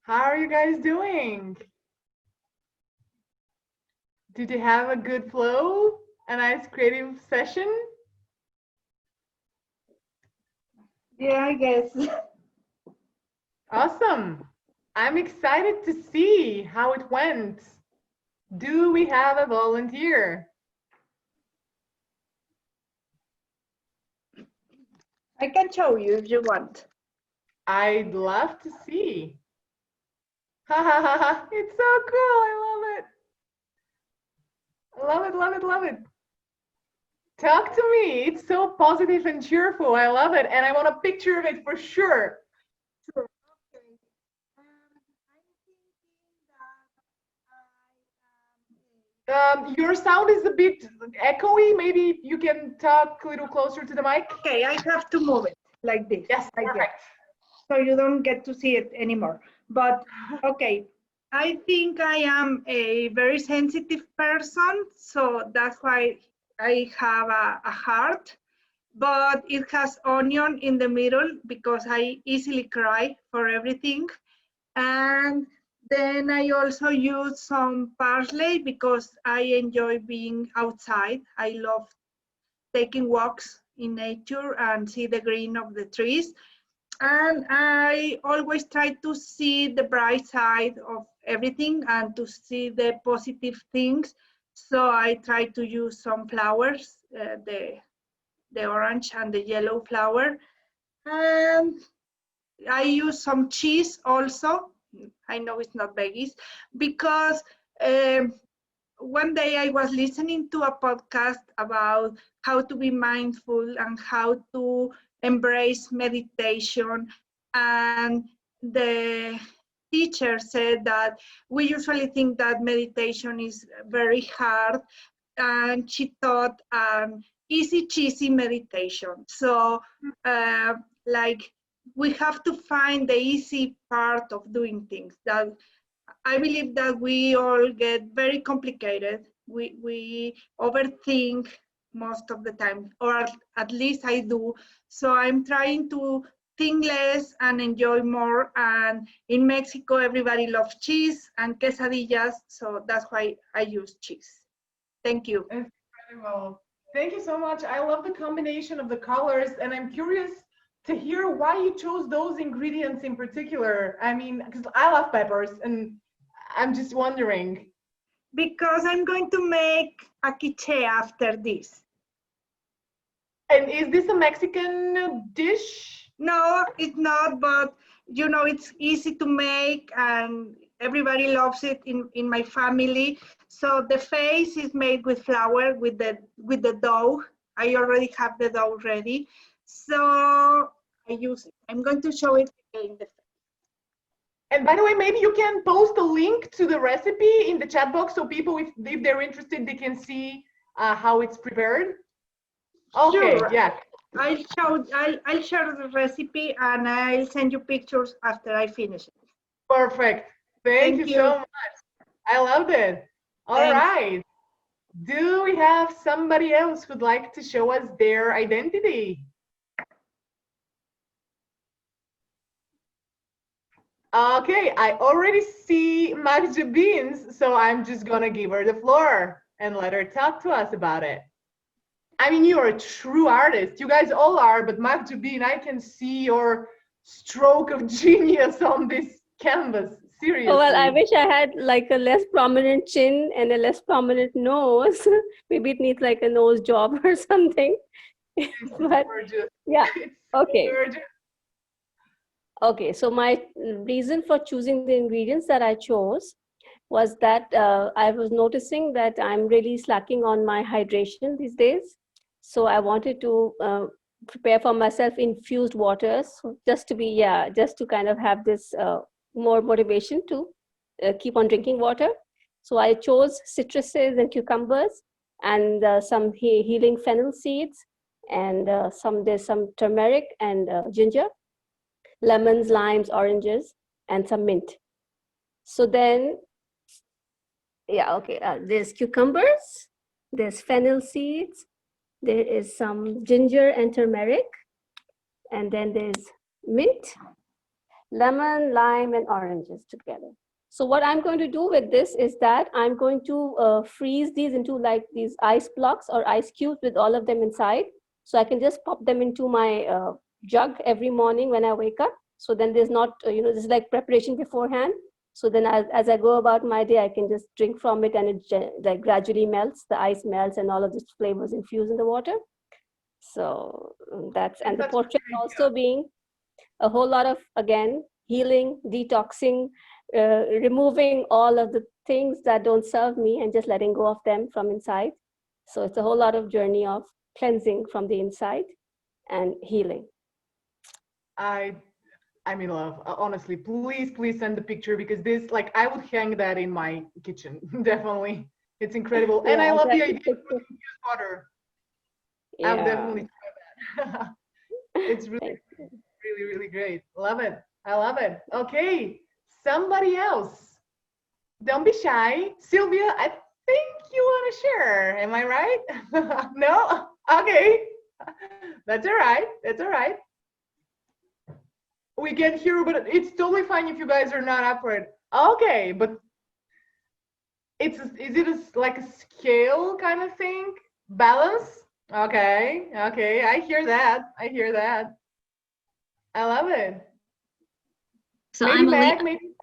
How are you guys doing? Did you have a good flow? A nice creative session? Yeah, I guess. Awesome. I'm excited to see how it went. Do we have a volunteer? I can show you if you want. I'd love to see. Ha ha ha ha. It's so cool. I love it. Love it, love it, love it. Talk to me. It's so positive and cheerful. I love it. And I want a picture of it for sure. Sure. Okay. I'm Your sound is a bit echoey. Maybe you can talk a little closer to the mic. Okay, I have to move it like this. Yes, like that. perfect. So you don't get to see it anymore. But okay, I think I am a very sensitive person, so that's why I have a heart, but it has onion in the middle because I easily cry for everything. And then I also use some parsley because I enjoy being outside. I love taking walks in nature and see the green of the trees. And I always try to see the bright side of everything and to see the positive things. So I try to use some flowers, the orange and the yellow flower. And I use some cheese also. I know it's not veggies because one day I was listening to a podcast about how to be mindful and how to embrace meditation. And the teacher said that we usually think that meditation is very hard, and she taught easy cheesy meditation. So like we have to find the easy part of doing things. That I believe that we all get very complicated. We overthink most of the time, or at least I do. So I'm trying to think less and enjoy more. And in Mexico, everybody loves cheese and quesadillas, so that's why I use cheese. Thank you. Incredible. Thank you so much. I love the combination of the colors, and I'm curious to hear why you chose those ingredients in particular. I mean, because I love peppers, and I'm just wondering. Because I'm going to make a quiche after this. And is this a Mexican dish? No, it's not, but you know, it's easy to make and everybody loves it in my family. So the face is made with flour, with the dough. I already have the dough ready. So I use it. I'm going to show it in the. And by the way, maybe you can post a link to the recipe in the chat box so people, if they're interested, they can see how it's prepared. Okay, Sure. yeah. I'll share the recipe and I'll send you pictures after I finish it. Perfect. Thank you so much. I loved it. All right. Do we have somebody else who'd like to show us their identity? Okay, I already see Magda Beans, so I'm just gonna give her the floor and let her talk to us about it. I mean, you're a true artist. You guys all are, but Magda Bean, I can see your stroke of genius on this canvas. Seriously. Oh, well, I wish I had like a less prominent chin and a less prominent nose. Maybe it needs like a nose job or something. But yeah, okay. Okay, so my reason for choosing the ingredients that I chose was that I was noticing that I'm really slacking on my hydration these days. So I wanted to prepare for myself infused waters, just to kind of have this more motivation to keep on drinking water. So I chose citruses and cucumbers and some healing fennel seeds, and there's some turmeric and ginger, lemons, limes, oranges, and some mint. So then, there's cucumbers, there's fennel seeds, there is some ginger and turmeric, and then there's mint, lemon, lime, and oranges together. So what I'm going to do with this is that I'm going to freeze these into like these ice blocks or ice cubes with all of them inside. So I can just pop them into my jug every morning when I wake up. So then there's not, this is like preparation beforehand. So then as I go about my day, I can just drink from it, and it like gradually melts, the ice melts, and all of these flavors infuse in the water. So and the portrait also being a whole lot of, again, healing, detoxing, removing all of the things that don't serve me and just letting go of them from inside. So it's a whole lot of journey of cleansing from the inside and healing. I'm in love. Honestly, please send the picture, because this, like, I would hang that in my kitchen, definitely. It's incredible. And I Yeah, love the that- idea of infused water. I would yeah. definitely try that. It's really, Thank you. really, really great. Love it. I love it. Okay, somebody else. Don't be shy. Sylvia, I think you want to share. Am I right? No? Okay. That's all right. That's all right. We can hear, but it's totally fine if you guys are not up for it. Okay, but is it like a scale kind of thing? Balance? Okay, okay. I hear that. I hear that. I love it. So Maybe I'm Meg, maybe.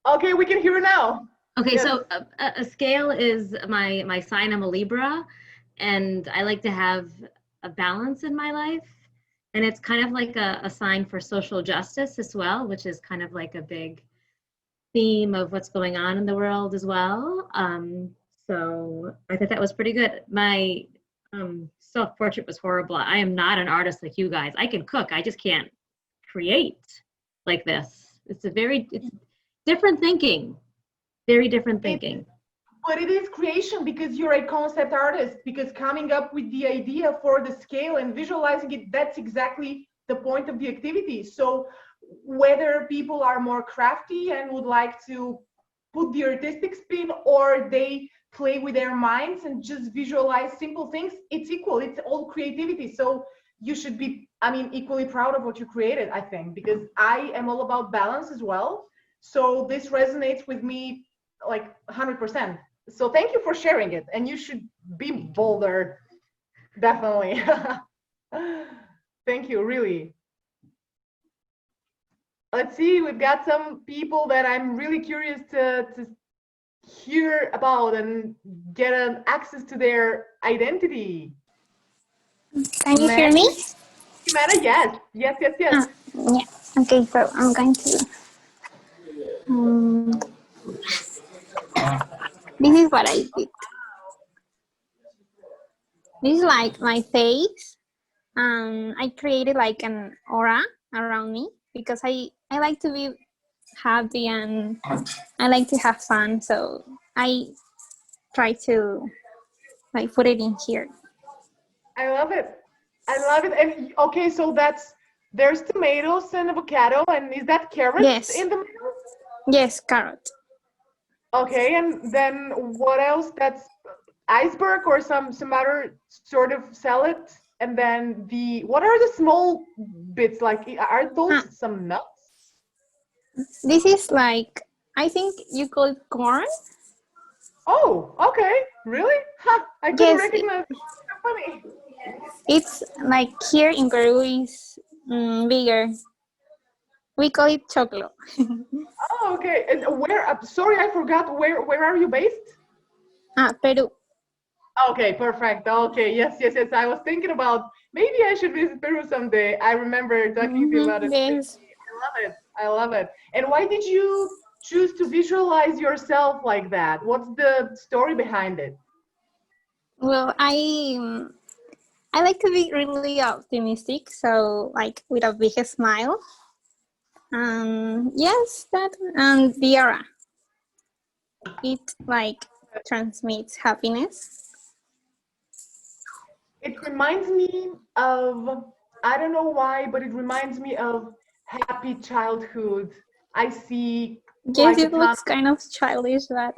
Okay, we can hear it now. Okay, Yes. so a scale is my sign. I'm a Libra, and I like to have a balance in my life. And it's kind of like a sign for social justice as well, which is kind of like a big theme of what's going on in the world as well. So I thought that was pretty good. My self-portrait was horrible. I am not an artist like you guys. I can cook, I just can't create like this. It's different thinking, very different thinking. But it is creation because you're a concept artist, because coming up with the idea for the scale and visualizing it, that's exactly the point of the activity. So whether people are more crafty and would like to put the artistic spin, or they play with their minds and just visualize simple things, it's equal. It's all creativity. So you should be, I mean, equally proud of what you created, I think, because I am all about balance as well. So this resonates with me like 100%. So thank you for sharing it, and you should be bolder, definitely. Thank you, really. Let's see, we've got some people that I'm really curious to hear about and get an access to their identity. Can you hear me? Jimena, yes, yes, yes, yes. Yeah. Okay, so I'm going to. This is what I did. This is like my face. I created like an aura around me because I like to be happy and I like to have fun. So I try to like put it in here. I love it. I love it. And okay, so there's tomatoes and avocado, and is that carrots Yes. in the middle? Yes, carrot. Okay, and then what else? That's iceberg or some other sort of salad. And then what are the small bits like? Are those some nuts? This is like, I think you call it corn. Oh, okay. Really? Huh, I couldn't Yes, recognize it. So funny. it's like here in Peru is bigger. We call it choclo. Oh, okay. And where? Sorry, I forgot. Where are you based? Peru. Okay, perfect. Okay, yes, yes, yes. I was thinking about maybe I should visit Peru someday. I remember talking to you about it. Yes. I love it. I love it. And why did you choose to visualize yourself like that? What's the story behind it? Well, I like to be really optimistic, so like with a big smile. Yes, that and the aura. It like transmits happiness. It reminds me of, I don't know why, but it reminds me of happy childhood. I see Yes, quite a it ton. looks kind of childish, but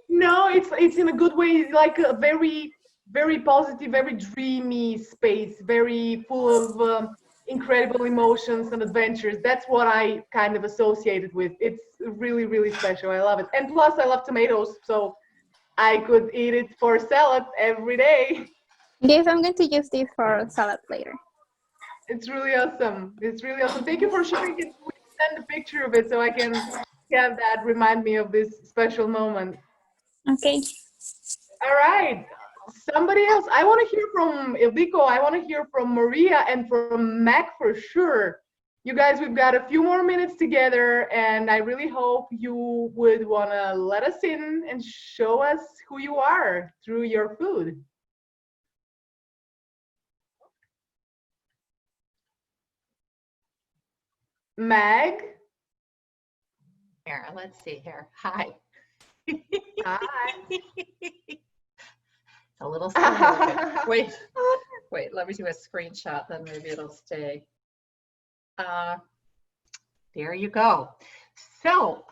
No, it's in a good way, like a very, very positive, very dreamy space, very full of incredible emotions and adventures. That's what I kind of associated with. It's really, really special. I love it. And plus, I love tomatoes, so I could eat it for salad every day. yes, I'm going to use this for salad later. It's really awesome. It's really awesome. Thank you for sharing it. We send a picture of it so I can have that remind me of this special moment. Okay. All right. Somebody else. I want to hear from Ildiko. I want to hear from Maria and from Mac for sure. You guys, we've got a few more minutes together, and I really hope you would want to let us in and show us who you are through your food. Meg? Here, let's see here. Hi. Hi. It's a little slow. Wait, let me do a screenshot, then maybe it'll stay. There you go. So,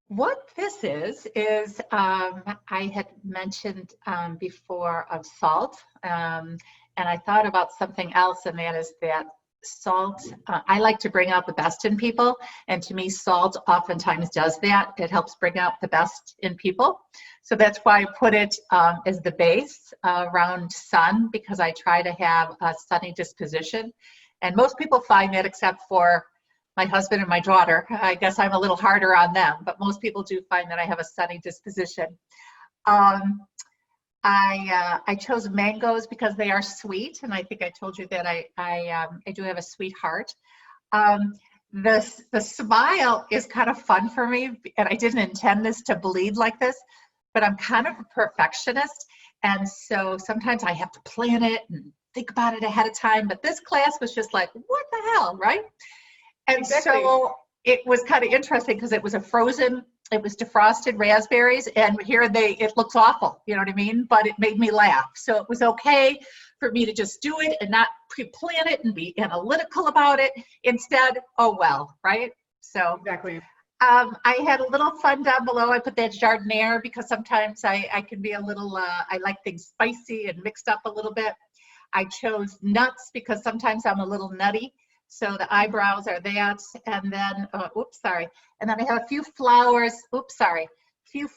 what this is I had mentioned before of salt, and I thought about something else, and that is that salt, I like to bring out the best in people, and to me salt oftentimes does that. It helps bring out the best in people. So that's why I put it as the base around sun, because I try to have a sunny disposition. And most people find that, except for my husband and my daughter. I guess I'm a little harder on them, but most people do find that I have a sunny disposition. I chose mangoes because they are sweet, and I think I told you that I do have a sweet heart. The smile is kind of fun for me, and I didn't intend this to bleed like this, but I'm kind of a perfectionist, and so sometimes I have to plan it and think about it ahead of time. But this class was just like, what the hell, right? And so it was kind of interesting because it was it was defrosted raspberries, and here it looks awful, you know what I mean? But it made me laugh. So it was okay for me to just do it and not pre-plan it and be analytical about it. Instead, oh well, right? So Exactly. I had a little fun down below. I put that jardiniere because sometimes I can be a little, I like things spicy and mixed up a little bit. I chose nuts because sometimes I'm a little nutty. So the eyebrows are that, and then, and then I have a few flowers,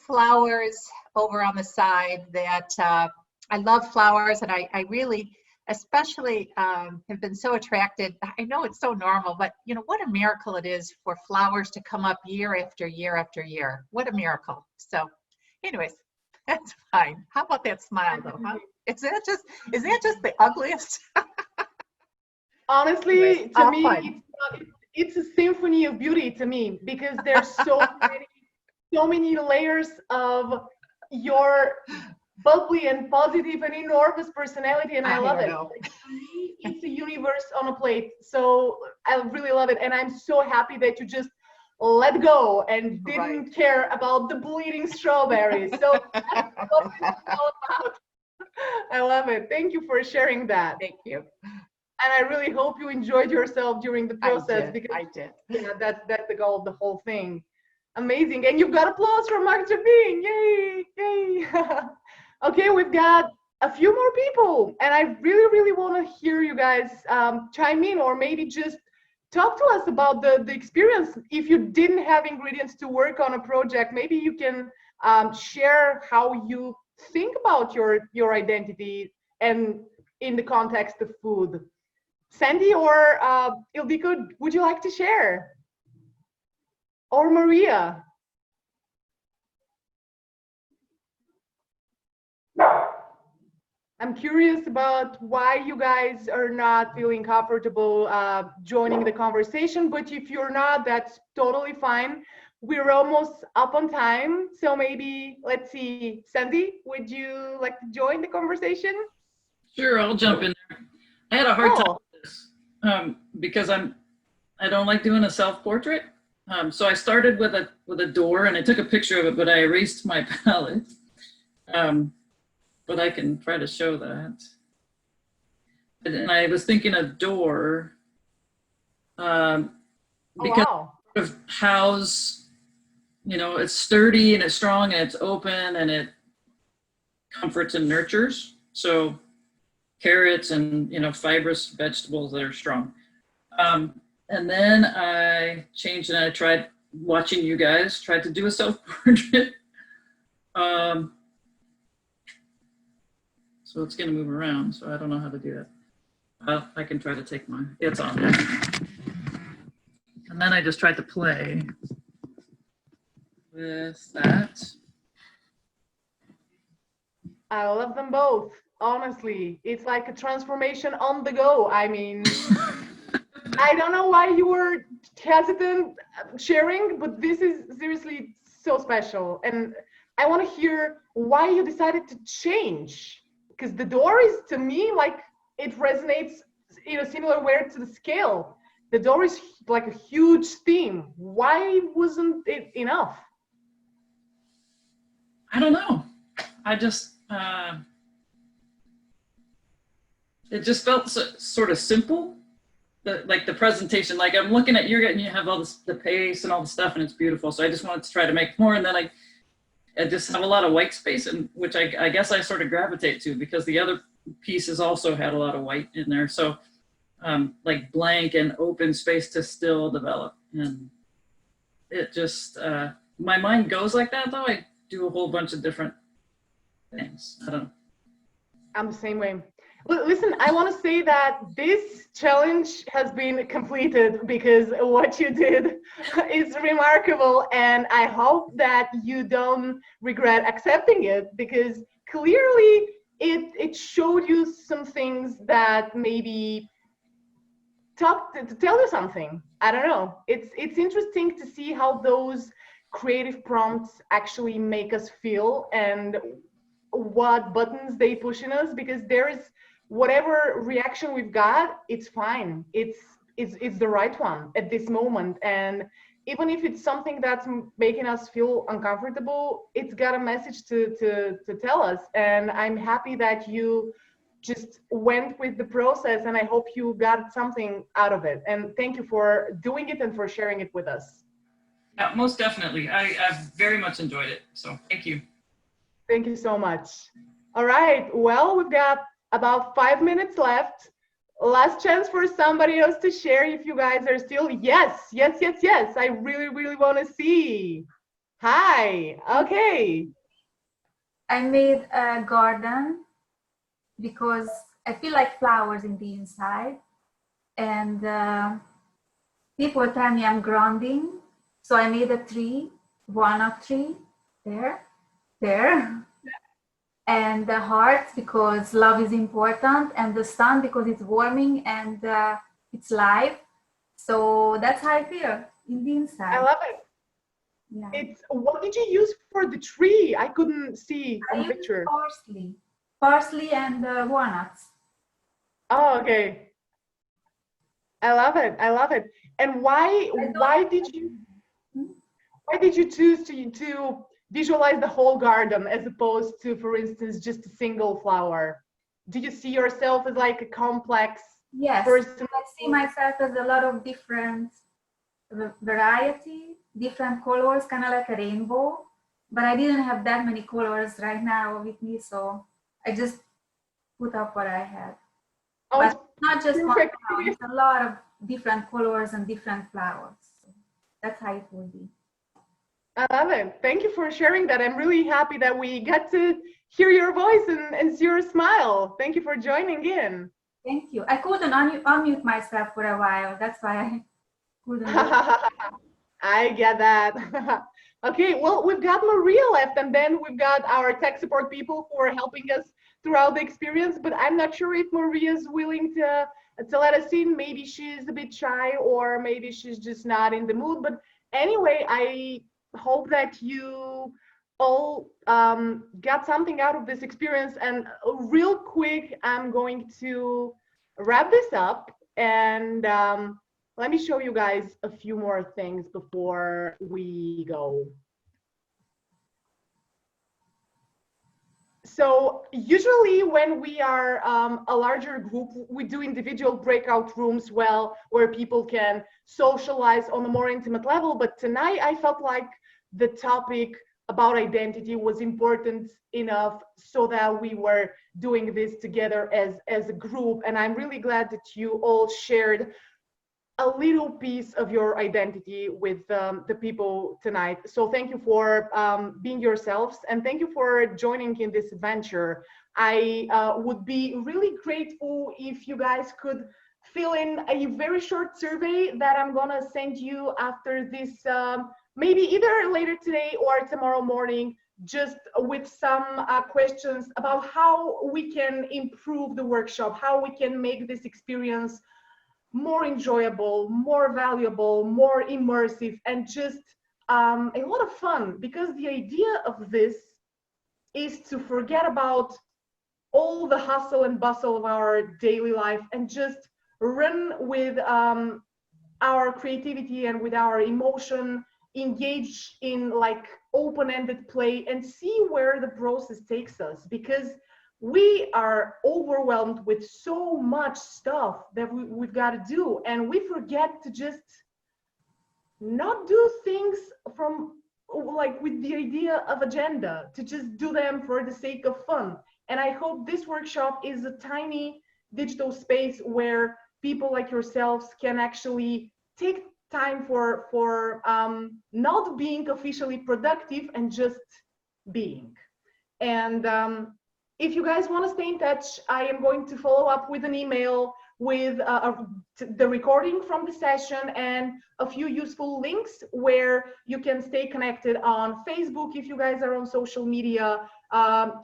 flowers over on the side that I love flowers, and I really, especially have been so attracted. I know it's so normal, but you know, what a miracle it is for flowers to come up year after year after year. What a miracle. So anyways, that's fine. How about that smile though, huh? Is that just the ugliest? Honestly, to me, it's a symphony of beauty to me, because there's so many layers of your bubbly and positive and enormous personality, and I love it. Like, to me, it's a universe on a plate. So I really love it, and I'm so happy that you just let go and didn't care about the bleeding strawberries. So that's what it's all about. I love it. Thank you for sharing that. Thank you. And I really hope you enjoyed yourself during the process. I did. Yeah, that's the goal of the whole thing. Amazing. And you've got applause from Magda Bean. Yay, yay. Okay, we've got a few more people, and I really, really want to hear you guys chime in, or maybe just talk to us about the experience. If you didn't have ingredients to work on a project, maybe you can share how you think about your identity and in the context of food. Sandy or Ildiko, would you like to share? Or Maria? I'm curious about why you guys are not feeling comfortable joining the conversation, but if you're not, that's totally fine. We're almost up on time, so maybe, let's see, Sandy, would you like to join the conversation? Sure, I'll jump in there. I had a hard time with this because I don't like doing a self-portrait. So I started with a door, and I took a picture of it, but I erased my palette. But I can try to show that. And I was thinking a door because of house, you know, it's sturdy and it's strong and it's open and it comforts and nurtures. So carrots and, you know, fibrous vegetables that are strong. And then I changed and I tried watching you guys, tried to do a self-portrait. So it's going to move around, so I don't know how to do that. I can try to take mine. It's on there. And then I just tried to play with that. I love them both, honestly. It's like a transformation on the go. I mean, I don't know why you were hesitant sharing, but this is seriously so special. And I want to hear why you decided to change. Because the door is, to me, like, it resonates in a similar way to the scale. The door is like a huge theme. Why wasn't it enough? I don't know. I just, it just felt sort of simple. Like the presentation, like I'm looking at you have all this, the pace and all the stuff, and it's beautiful. So I just wanted to try to make more. And then I just have a lot of white space, and which I guess I sort of gravitate to, because the other pieces also had a lot of white in there. So like blank and open space to still develop. And it just, my mind goes like that though. I do a whole bunch of different things. I don't know. I'm the same way. Listen, I want to say that this challenge has been completed, because what you did is remarkable, and I hope that you don't regret accepting it, because clearly it showed you some things that maybe tell you something. I don't know. It's interesting to see how those creative prompts actually make us feel and what buttons they push in us, because there is whatever reaction we've got, it's fine. It's the right one at this moment. And even if it's something that's making us feel uncomfortable, it's got a message to tell us. And I'm happy that you just went with the process, and I hope you got something out of it. And thank you for doing it and for sharing it with us. Yeah, most definitely. I've very much enjoyed it. So thank you. Thank you so much. All right. Well, we've got about 5 minutes left. Last chance for somebody else to share if you guys are still. Yes. I really want to see. Hi. Okay. I made a garden because I feel like flowers in the inside, and people tell me I'm grounding. So I made a tree, walnut tree, there, and the heart because love is important, and the sun because it's warming and it's live. So that's how I feel in the inside. I love it. Yeah. What did you use for the tree? I couldn't see on the picture. Parsley and walnuts. Oh, okay. I love it. And why did you choose to visualize the whole garden as opposed to, for instance, just a single flower? Do you see yourself as like a complex person? I see myself as a lot of different variety, different colors, kind of like a rainbow. But I didn't have that many colors right now with me, so I just put up what I had. Oh, but not just one perfect. flower, it's a lot of different colors and different flowers. So that's how it will be. I love it. Thank you for sharing that. I'm really happy that we got to hear your voice and see your smile. Thank you for joining in. Thank you. I couldn't unmute myself for a while. That's why I couldn't. I get that. Okay, well, we've got Maria left, and then we've got our tech support people who are helping us throughout the experience, but I'm not sure if Maria's willing to let us in. Maybe she's a bit shy, or maybe she's just not in the mood. But anyway, I hope that you all got something out of this experience. And real quick, I'm going to wrap this up, and let me show you guys a few more things before we go. So usually when we are a larger group, we do individual breakout rooms where people can socialize on a more intimate level. But tonight I felt like the topic about identity was important enough so that we were doing this together as a group. And I'm really glad that you all shared a little piece of your identity with the people tonight. So thank you for being yourselves, and thank you for joining in this adventure. I would be really grateful if you guys could fill in a very short survey that I'm gonna send you after this, maybe either later today or tomorrow morning, just with some questions about how we can improve the workshop, how we can make this experience more enjoyable, more valuable, more immersive, and just a lot of fun. Because the idea of this is to forget about all the hustle and bustle of our daily life and just run with our creativity and with our emotion, engage in like open-ended play and see where the process takes us, because we are overwhelmed with so much stuff that we've got to do, and we forget to just not do things from like with the idea of agenda, to just do them for the sake of fun. And I hope this workshop is a tiny digital space where people like yourselves can actually take time for not being officially productive and just being. And if you guys want to stay in touch, I am going to follow up with an email with the recording from the session and a few useful links where you can stay connected on Facebook if you guys are on social media.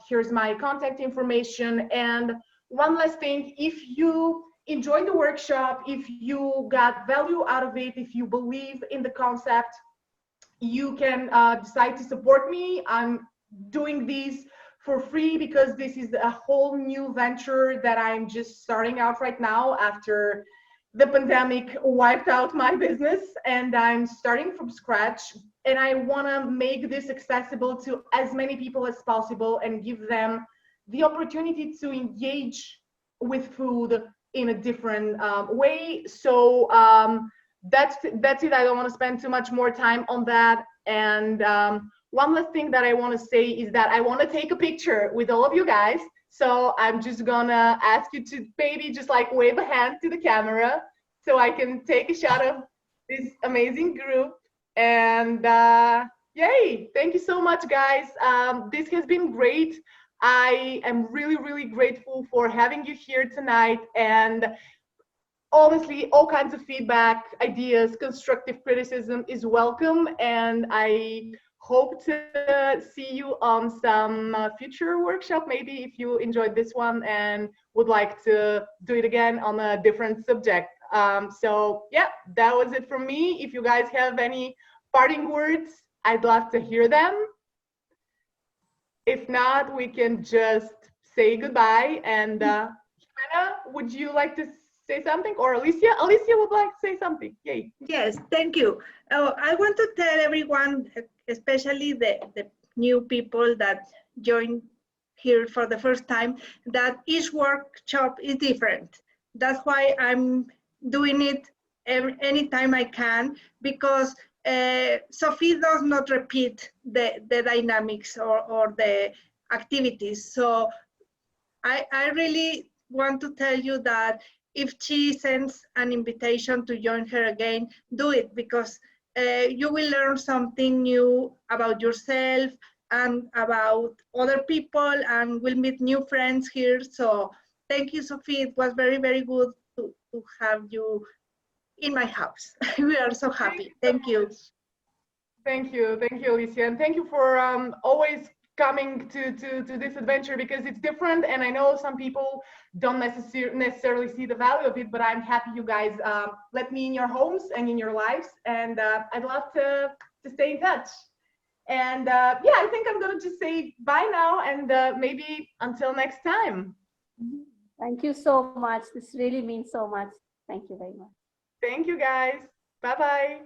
Here's my contact information. And one last thing, if you enjoyed the workshop, if you got value out of it, if you believe in the concept, you can decide to support me. I'm doing these for free because this is a whole new venture that I'm just starting out right now after the pandemic wiped out my business, and I'm starting from scratch, and I want to make this accessible to as many people as possible and give them the opportunity to engage with food in a different way. So that's it. I don't want to spend too much more time on that. And one last thing that I want to say is that I want to take a picture with all of you guys. So I'm just gonna ask you to maybe just like wave a hand to the camera so I can take a shot of this amazing group. And yay, thank you so much, guys. This has been great. I am really, really grateful for having you here tonight. And honestly, all kinds of feedback, ideas, constructive criticism is welcome. And I hope to see you on some future workshop, maybe if you enjoyed this one and would like to do it again on a different subject. So yeah, that was it from me. If you guys have any parting words, I'd love to hear them. If not, we can just say goodbye. And Jimena, would you like to say something? Or Alicia? Alicia would like to say something. Yay. Yes, thank you. I want to tell everyone, especially the new people that join here for the first time, that each workshop is different. That's why I'm doing it anytime I can, because Sophie does not repeat the dynamics or the activities. So I really want to tell you that if she sends an invitation to join her again, do it, because you will learn something new about yourself and about other people, and will meet new friends here. So thank you, Sophie. It was very, very good to have you in my house. We are so happy. Thank you. Thank you, Alicia, and thank you for always coming to this adventure, because it's different, and I know some people don't necessarily see the value of it, but I'm happy you guys let me in your homes and in your lives, and I'd love to stay in touch. And yeah, I think I'm gonna just say bye now, and maybe until next time. Thank you so much. This really means so much. Thank you very much. Thank you, guys. Bye-bye.